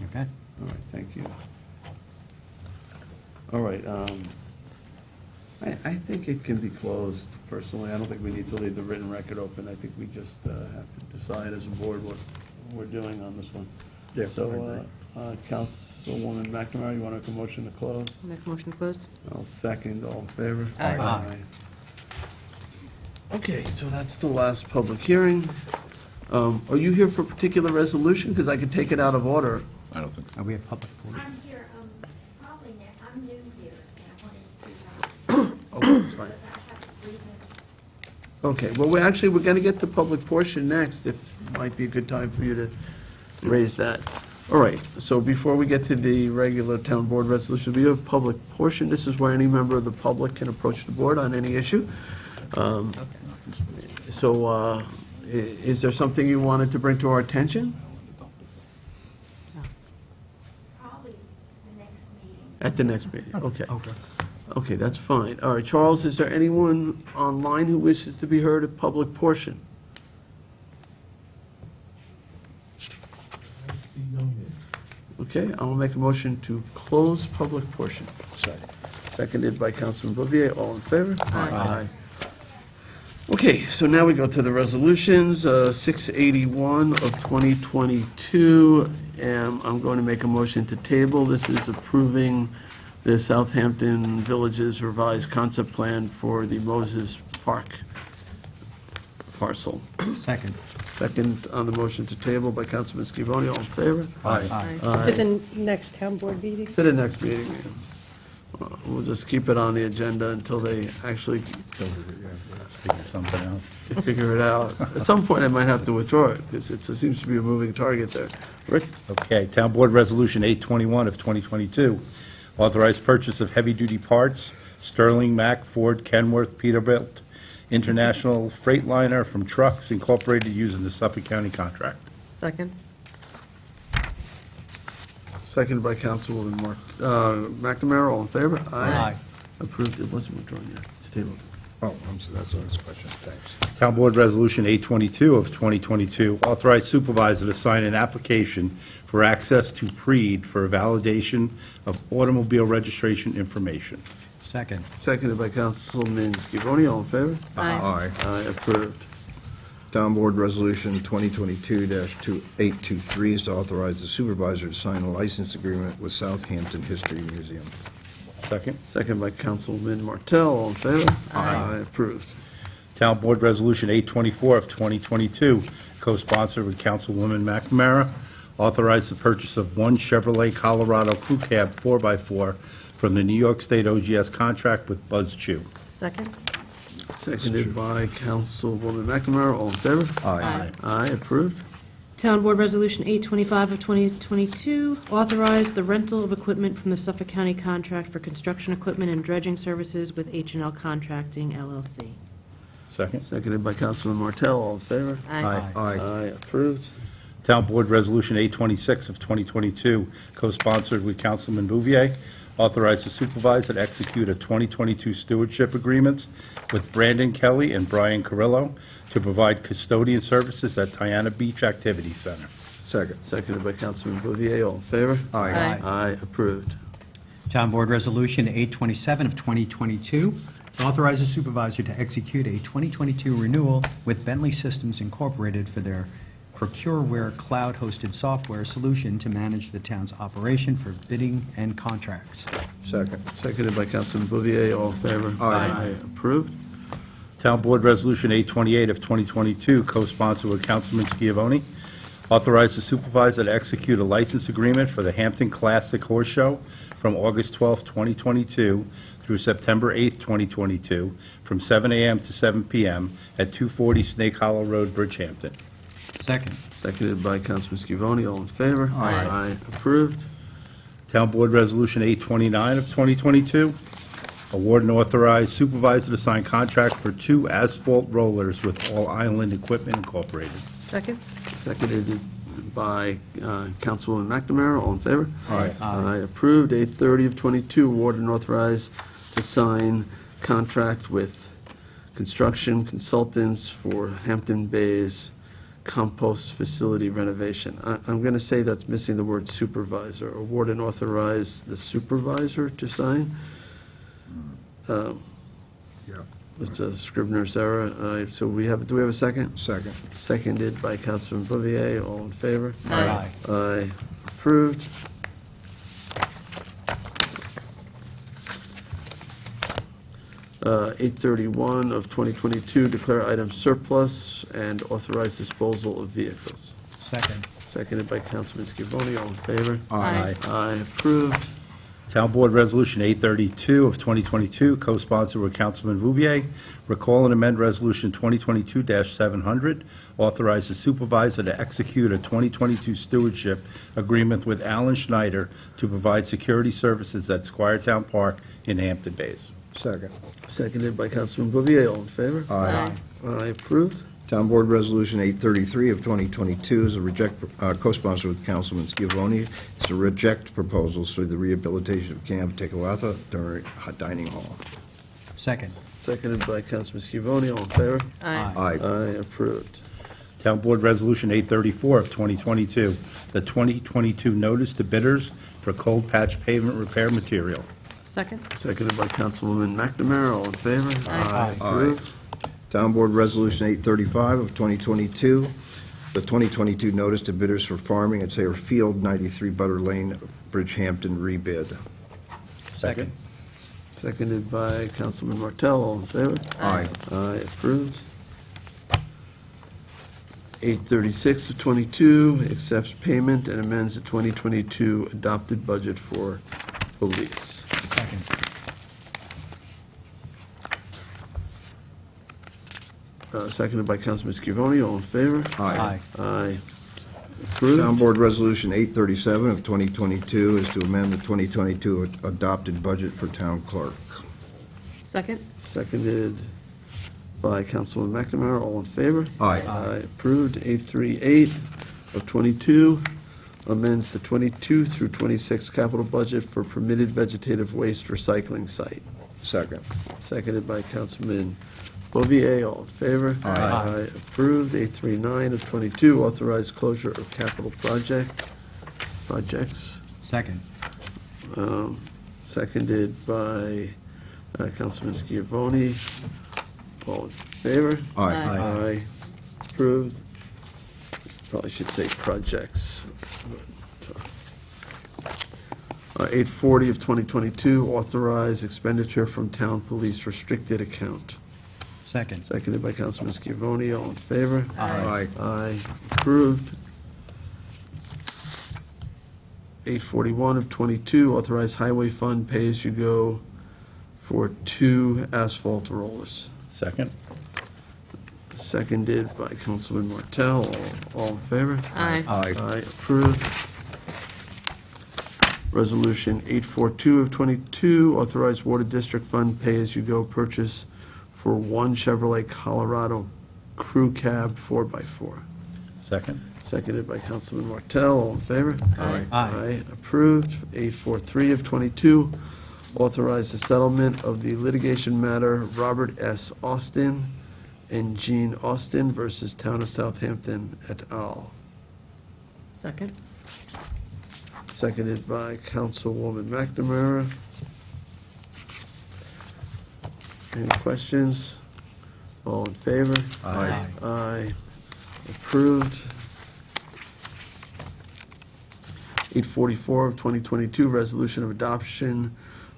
Okay? all right, thank you. All right, I think it can be closed, personally. I don't think we need to leave the written record open. I think we just have to decide as a board what we're doing on this one. Yeah, I So, agree. Councilwoman McNamara, you want to make a motion to close? Make a motion to close? I'll second, all in favor? Aye. Okay, so that's the last public hearing. Are you here for a particular resolution? Because I could take it out of order. I don't think so. We have public portion. I'm here, probably, I'm new here, and I wanted to see how, Oh, that's fine. because I have a grievance. Okay, well, we're going to get to public portion next, if might be a good time for you to raise that. All right, so before we get to the regular town board resolution, we have public portion. This is where any member of the public can approach the board on any issue. So, is there something you wanted to bring to our attention Probably the next meeting. at the next meeting? Okay. Okay. Okay, that's fine. All right, Charles, is there anyone online who wishes to be heard at public portion? I see no hands. Okay, I will make a motion to close public portion. Seconded by Councilman Bouvier. All in favor? Aye. Okay, so now we go to the resolutions, 681 of 2022. I'm going to make a motion to table. This is approving the Southampton Villages revised concept plan for the Moses Park parcel. Second. Second on the motion to table by Councilman Scavone. All in favor? Aye. To the next town board meeting? To the next meeting. Yeah. We'll just keep it on the agenda until they actually Figure something out. figure it out. At some point, I might have to withdraw it, because it seems to be a moving target there. Rick? Okay, Town Board Resolution 821 of 2022, authorized purchase of heavy-duty parts, Sterling, Mack, Ford, Kenworth, Peterbilt, International Freightliner from Trucks Incorporated using the Suffolk County contract. Second? Seconded by Councilwoman McNamara. All in favor? Aye. Approved, it wasn't withdrawn yet, it's tabled. Oh, that's the next question. Thanks. Town Board Resolution 822 of 2022, authorize supervisor to sign an application for access to PREED for validation of automobile registration information. Second. Seconded by Councilman Scavone, all in favor? Aye. Aye, approved. Town Board Resolution 2022-823 is to authorize the supervisor to sign a license agreement with Southampton History Museum. Second. Seconded by Councilman Martell, all in favor? Aye, approved. Town Board Resolution 824 of 2022, co-sponsored with Councilwoman McNamara, authorize the purchase of one Chevrolet Colorado Crew Cab 4x4 from the New York State OGS contract with Buzz Chew. Second? Seconded by Councilwoman McNamara, all in favor? Aye. Aye, approved. Town Board Resolution 825 of 2022, authorize the rental of equipment from the Suffolk County contract for construction equipment and dredging services with H&L Contracting LLC. Second. Seconded by Councilman Martell, all in favor? Aye. Aye, approved. Town Board Resolution 826 of 2022, co-sponsored with Councilman Bouvier, authorize the supervisor to execute a 2022 stewardship agreements with Brandon Kelly and Brian Carrillo to provide custodian services at Tiana Beach Activity Center. Second. Seconded by Councilman Bouvier, all in favor? Aye. Aye, approved. Town Board Resolution 827 of 2022, authorize the supervisor to execute a 2022 renewal with Bentley Systems Incorporated for their Procureware cloud-hosted software solution to manage the town's operation for bidding and contracts. Second. Seconded by Councilman Bouvier, all in favor? Aye. Approved. Town Board Resolution 828 of 2022, co-sponsored with Councilman Schiavone, authorize the supervisor to execute a license agreement for the Hampton Classic Horse Show from August 12, 2022 through September 8, 2022, from 7 a.m. to 7 p.m. at 240 Snake Hollow Road, Bridgehampton. Second. Seconded by Councilman Scavone, all in favor? Aye. Approved. Town Board Resolution 829 of 2022, award and authorize supervisor to sign contract for 2 asphalt rollers with All Island Equipment Incorporated. Second? Seconded by Councilwoman McNamara, all in favor? Aye. Aye, approved. 830 of 22, award and authorize to sign contract with construction consultants for Hampton Bays compost facility renovation. I'm going to say that's missing the word supervisor. Award and authorize the supervisor to sign. Yeah. It's a Scrivener's error. So do we have a second? Second. Seconded by Councilman Bouvier. All in favor? Aye. Aye. Approved. Uh, 831 of 2022, declare items surplus and authorize disposal of vehicles. Second. Seconded by Councilman Scavone. All in favor? Aye. Aye. Approved. Town Board Resolution 832 of 2022, co-sponsored with Councilman Bouvier, recall and amend Resolution 2022-700, authorize the supervisor to execute a 2022 stewardship agreement with Alan Schneider to provide security services at Squiretown Park in Hampton Bays. Second. Seconded by Councilman Bouvier. All in favor? Aye. Aye. Approved. Town Board Resolution 833 of 2022 is a co-sponsored with Councilman Scavone. It's to reject proposals for the rehabilitation of Camp Tecawatha Dining Hall. Second. Seconded by Councilman Scavone. All in favor? Aye. Aye. Aye. Approved. Town Board Resolution 834 of 2022, the 2022 notice to bidders for cold patch pavement repair material. Second? Seconded by Councilwoman McNamara. All in favor? Aye. Approved. Town Board Resolution 835 of 2022, the 2022 notice to bidders for farming at Sayre Field, 93 Butter Lane, Bridgehampton, rebid. Second. Seconded by Councilman Martell. All in favor? Aye. Aye. Approved. 836 of 22, accepts payment and amends the 2022 adopted budget for police. Second. Seconded by Councilman Scavone. All in favor? Aye. Aye. Town Approved. Board Resolution 837 of 2022 is to amend the 2022 adopted budget for town clerk. Second? Seconded by Councilman McNamara. All in favor? Aye. Aye. Approved. 838 of 22 amends the 22 through 26 capital budget for permitted vegetative waste recycling site. Second. Seconded by Councilman Bouvier. All in favor? Aye. Approved. 839 of 22, authorized closure of capital projects. Second. Seconded by Councilman Schiavone. All in favor? Aye. Aye. Approved. Probably should say projects. 840 of 2022, authorized expenditure from town police restricted account. Second. Seconded by Councilman Schiavone. All in favor? Aye. Aye. Approved. 841 of 22, authorized highway fund pay-as-you-go for 2 asphalt rollers. Second. Seconded by Councilman Martell. All in favor? Aye. Aye. Aye, approved. Resolution 842 of 22, authorized water district fund pay-as-you-go purchase for 1 Chevrolet Colorado crew cab 4x4. Second. Seconded by Councilman Martell. All in favor? Aye. Aye, approved. 843 of 22, authorize the settlement of the litigation matter Robert S. Austin and Jean Austin versus Town of Southampton et al. Second. Seconded by Councilwoman McNamara. Any questions? All in favor? Aye. Aye. Approved. 844 of 2022, resolution of adoption,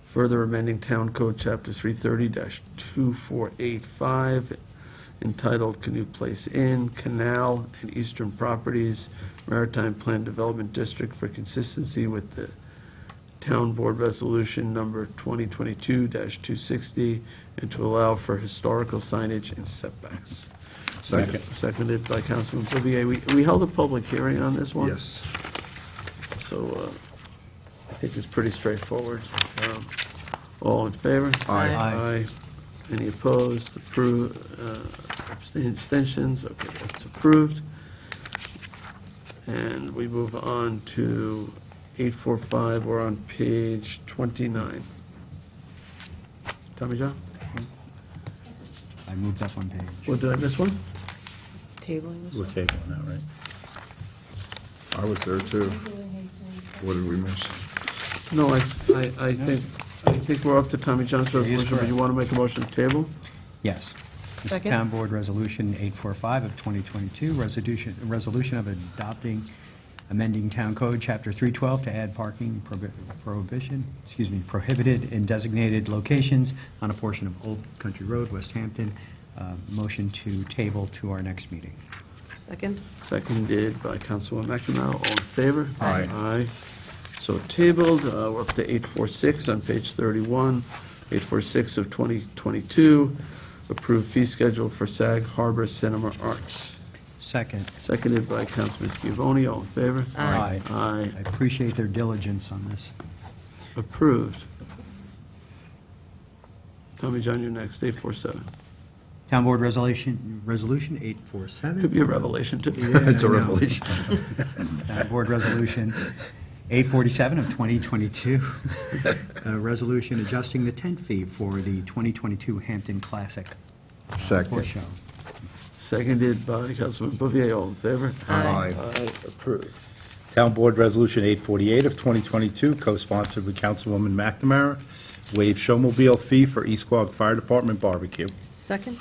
further amending Town Code Chapter 330-2485, entitled Canoe Place Inn, Canal, and Eastern Properties Maritime Plan Development District for consistency with the Town Board Resolution Number 2022-260, and to allow for historical signage and setbacks. Second. Seconded by Councilman Bouvier. We held a public hearing on this one. Yes. So I think it's pretty straightforward. All in favor? Aye. Aye. Any opposed? Approved? Abstentions? Okay, that's approved. And we move on to 845. We're on page 29. Tommy John? I moved up one page. What, did I miss one? Tabling this We're one. tabling that, right? I was there too. What did we miss? No, I think we're up to Tommy John's resolution, but you want to make a motion to table? Yes. This is Second. Town Board Resolution 845 of 2022, resolution of adopting amending Town Code, Chapter 312, to add parking prohibited in designated locations on a portion of Old Country Road, West Hampton. Motion to table to our next meeting. Second. Seconded by Councilwoman McNamara. All in favor? Aye. Aye. So tabled. We're up to 846 on page 31. 846 of 2022, approved fee schedule for Sag Harbor Cinema Arts. Second. Seconded by Councilman Schiavone. All in favor? Aye. Aye. I appreciate their diligence on this. Approved. Tommy John, you're next. 847. Town Board Resolution 847. Could be a revelation, too. It's a revelation. Town Board Resolution 847 of 2022, a resolution adjusting the tent fee for the 2022 Hampton Classic Horse Second. Show. Seconded by Councilman Bouvier. All in favor? Aye. Aye. Approved. Town Board Resolution 848 of 2022, co-sponsored with Councilwoman McNamara, waive showmobile fee for East Quogue Fire Department barbecue. Second.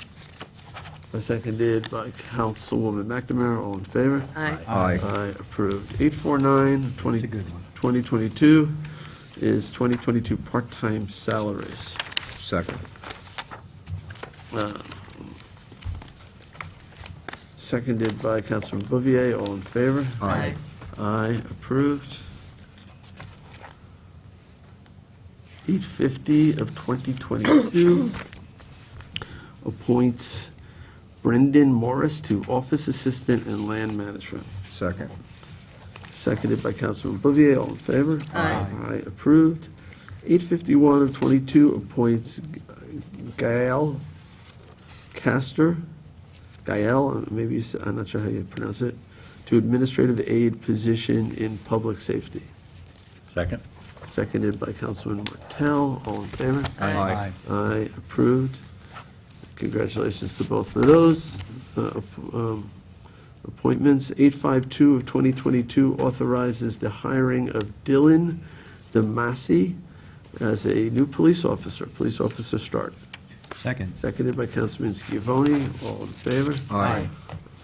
Seconded by Councilwoman McNamara. All in favor? Aye. Aye. Aye, approved. 849, It's a good one. 2022 is 2022 part-time salaries. Second. Seconded by Councilman Bouvier. All in favor? Aye. Aye, approved. 850 of 2022 appoints Brendan Morris to Office Assistant in Land Management. Second. Seconded by Councilman Bouvier. All in favor? Aye. Aye, approved. 851 of 22 appoints Gael Castor, maybe, I'm not sure how you pronounce it, to administrative aide position in public safety. Second. seconded by Councilman Martell. All in favor? Aye. Aye, approved. Congratulations to both of those appointments. 852 of 2022 authorizes the hiring of Dylan DeMasi as a new police officer. Police officer start. Second. Seconded by Councilman Scavone. All in favor? Aye.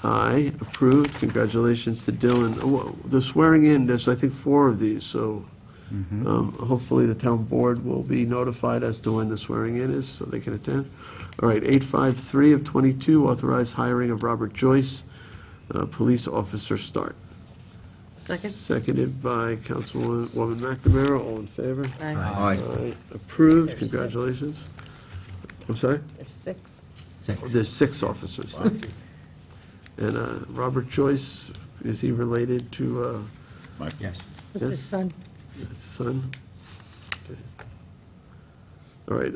Aye, approved. Congratulations to Dylan. The swearing in, there's, I think, 4 of these, so hopefully the town board will be notified as to when the swearing in is, so they can attend. All right, 853 of 22, authorized hiring of Robert Joyce, police officer start. Second? Seconded by Councilwoman McNamara. All in favor? Aye. Aye, approved. There's Congratulations. I'm sorry? There's 6. There's 6 officers. And Robert Joyce, is he related to, Yes. That's his son. that's the son? Okay. All right,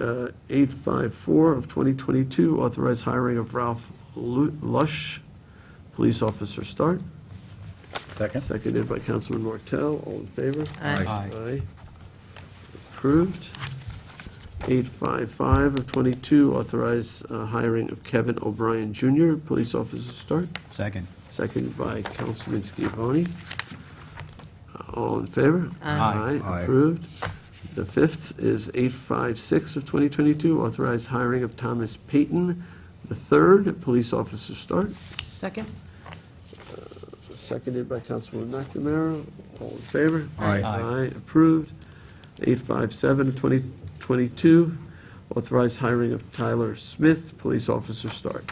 854 of 2022, authorized hiring of Ralph Lush, police officer start. Second? Seconded by Councilman Martell. All in favor? Aye. Aye. Approved. 855 of 22, authorize hiring of Kevin O'Brien Jr., police officer start. Second. Seconded by Councilman Scavone. All in favor? Aye. Aye. Approved. The 5th is 856 of 2022, authorize hiring of Thomas Payton III, police officer start. Second? Seconded by Councilwoman McNamara. All in favor? Aye. Aye, approved. 857 of 2022, authorized hiring of Tyler Smith, police officer start.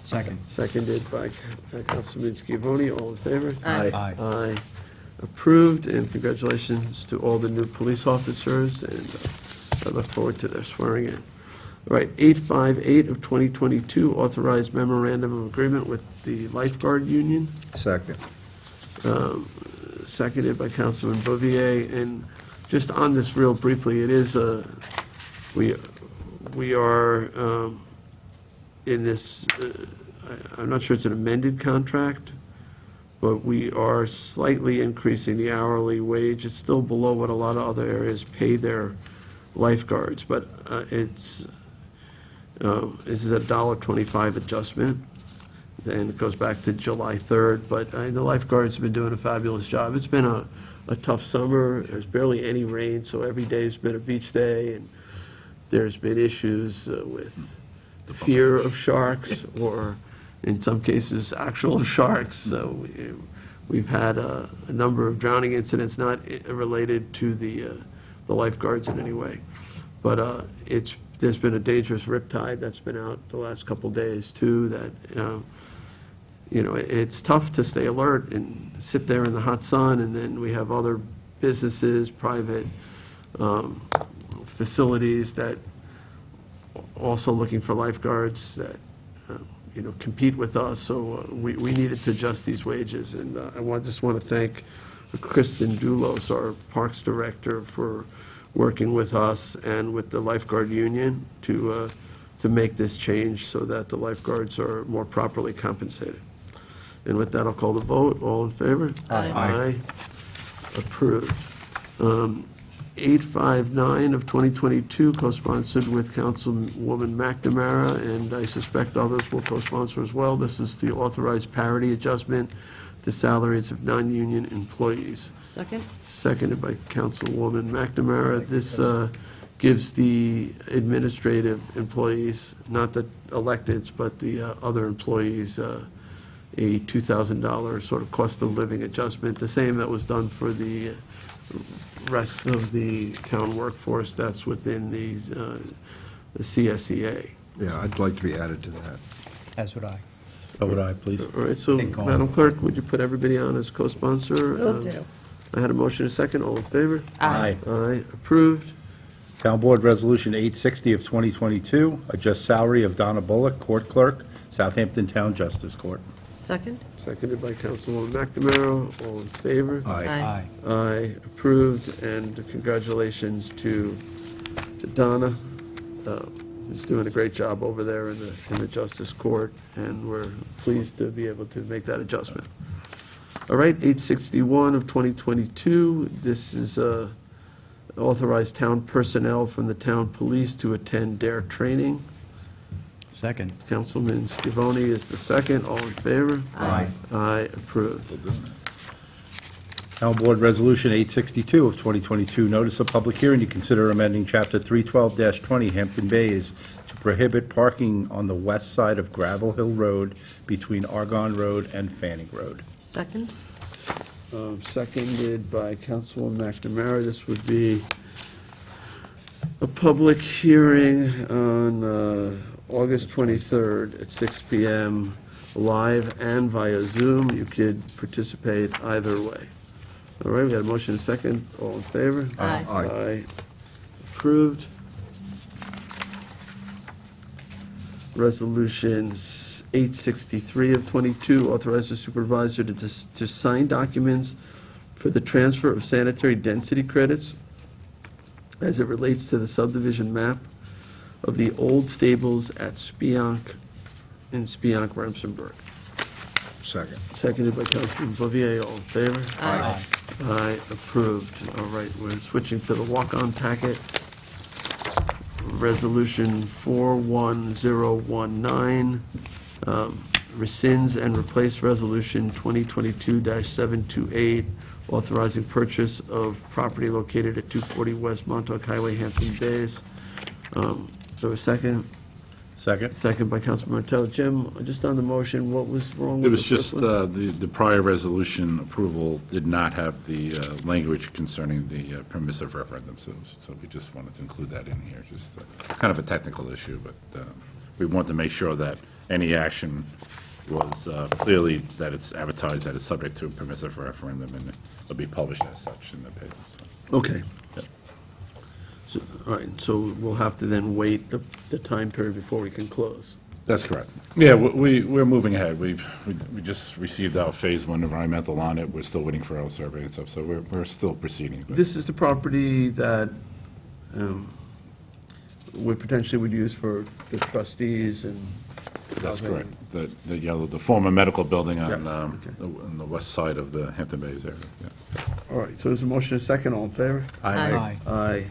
Second. Seconded by Councilman Scavone. All in favor? Aye. Aye. Aye. Approved, and congratulations to all the new police officers, and I look forward to their swearing in. All right, 858 of 2022, authorized memorandum of agreement with the lifeguard union, Second. seconded by Councilman Bouvier. And just on this real briefly, it is, we are in this, I'm not sure it's an amended contract, but we are slightly increasing the hourly wage. It's still below what a lot of other areas pay their lifeguards, but this is a $1.25 adjustment. Then it goes back to July 3rd, but the lifeguards have been doing a fabulous job. It's been a tough summer. There's barely any rain, so every day's been a beach day, and there's been issues with the fear of sharks, or in some cases, actual sharks. So we've had a number of drowning incidents, not related to the lifeguards in any way. But there's been a dangerous riptide that's been out the last couple days, too, that, it's tough to stay alert and sit there in the hot sun, and then we have other businesses, private facilities that also looking for lifeguards that, compete with us. So we needed to adjust these wages. And I just want to thank Kristen Doulos, our Parks Director, for working with us and with the lifeguard union to make this change so that the lifeguards are more properly compensated. And with that, I'll call the vote. All in favor? Aye. Aye. Approved. 859 of 2022, co-sponsored with Councilwoman McNamara, and I suspect others will co-sponsor as well. This is the authorized parity adjustment to salaries of non-union employees. Second? Seconded by Councilwoman McNamara. This gives the administrative employees, not the electeds, but the other employees, a $2,000 sort of cost of living adjustment, the same that was done for the rest of the town workforce that's within the CSEA. Yeah, I'd like to be added to that. As would I. So would I, please. All right, so, Take all. Madam Clerk, would you put everybody on as co-sponsor? Will do. I had a motion, a second. All in favor? Aye. Aye, approved. Town Board Resolution 860 of 2022, adjust salary of Donna Bullock, Court Clerk, Southampton Town Justice Court. Second? Seconded by Councilwoman McNamara. All in favor? Aye. Aye. Aye, approved, and congratulations to Donna, who's doing a great job over there in the Justice Court, and we're pleased to be able to make that adjustment. All right, 861 of 2022, this is authorize town personnel from the town police to attend DARE training. Second. Councilman Scavone is the second. All in favor? Aye. Aye, approved. Town Board Resolution 862 of 2022, notice of public hearing to consider amending Chapter 312-20 Hampton Bays to prohibit parking on the west side of Gravel Hill Road between Argonne Road and Fanning Road. Second? Seconded by Councilwoman McNamara. This would be a public hearing on August 23rd at 6 p.m., live and via Zoom. You could participate either way. All right, we got a motion and a second. All in favor? Aye. Aye. Approved. Resolution 863 of 22, authorize the supervisor to sign documents for the transfer of sanitary density credits as it relates to the subdivision map of the old stables at Spionk in Spionk-Remsenburg. Second. Seconded by Councilman Bouvier. All in favor? Aye. Aye, approved. All right, we're switching to the walk-on packet. Resolution 41019 rescinds and replace Resolution 2022-728, authorizing purchase of property located at 240 West Montauk Highway, Hampton Bays. So a second? Second. Second by Councilman Martell. Jim, just on the motion, what was wrong with It the was first just, one? the prior resolution approval did not have the language concerning the permissive referendum, so we just wanted to include that in here, just kind of a technical issue, but we want to make sure that any action was clearly that it's advertised that it's subject to a permissive referendum, and it'll be published as such in the paper. So. Okay. Yep. So, all right, so we'll have to then wait the time period before we can close. That's correct. Yeah, we're moving ahead. We just received our Phase 1 environmental on it. We're still waiting for our survey and stuff, so we're still proceeding. But This is the property that we potentially would use for the trustees and... That's correct. The yellow, the former medical building on Yes, okay. on the west side of the Hampton Bays area. Yeah. All right, so there's a motion and a second. All in favor? Aye. Aye.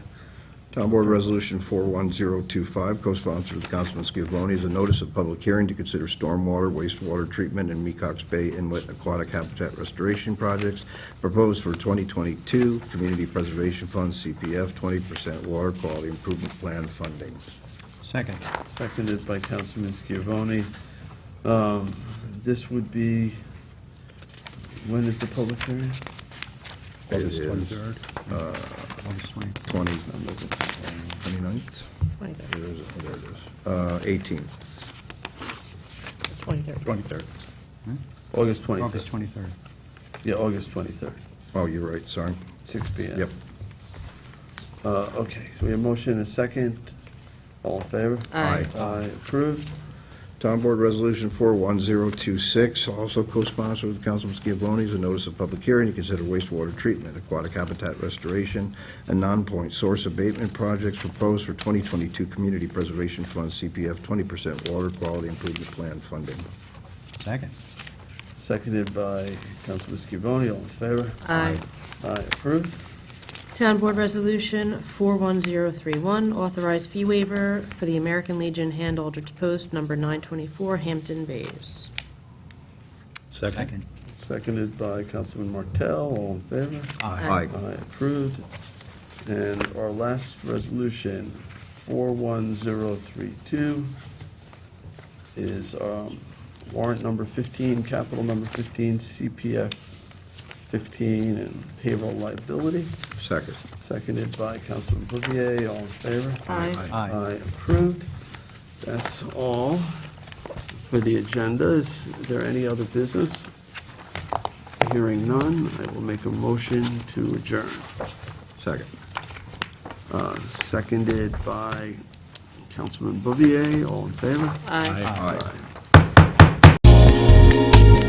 Town Board Resolution 41025, co-sponsored with Councilman Scavone, is a notice of public hearing to consider stormwater, wastewater treatment, and Mecox Bay Inlet aquatic habitat restoration projects proposed for 2022 Community Preservation Fund, CPF, 20% water quality improvement plan funding. Second. Seconded by Councilman Scavone. This would be, when is the public hearing? August It is, 23rd. August 20. 29th? There it is. 18th. 23rd. 23rd. August 23rd. August 23rd. Yeah, August 23rd, Oh, you're right, sorry. 6 p.m. Yep. Okay, so we have motion and a second. All in favor? Aye. Aye, approved. Town Board Resolution 41026, also co-sponsored with Councilman Scavone, is a notice of public hearing to consider wastewater treatment, aquatic habitat restoration, and non-point source abatement projects proposed for 2022 Community Preservation Fund, CPF, 20% water quality improvement plan funding. Second. Seconded by Councilman Scavone. All in favor? Aye. Aye, approved. Town Board Resolution 41031, authorized fee waiver for the American Legion Hand Aldrich Post, number 924, Hampton Bays. Second. Seconded by Councilman Martell. All in favor? Aye. Aye, approved. And our last resolution, 41032, is warrant number 15, capital number 15, CPF 15, and payroll liability. Second. Seconded by Councilman Bouvier. All in favor? Aye. Aye, approved. That's all for the agenda. Is there any other business? Hearing none, I will make a motion to adjourn. Second. Seconded by Councilman Bouvier. All in favor? Aye. Aye.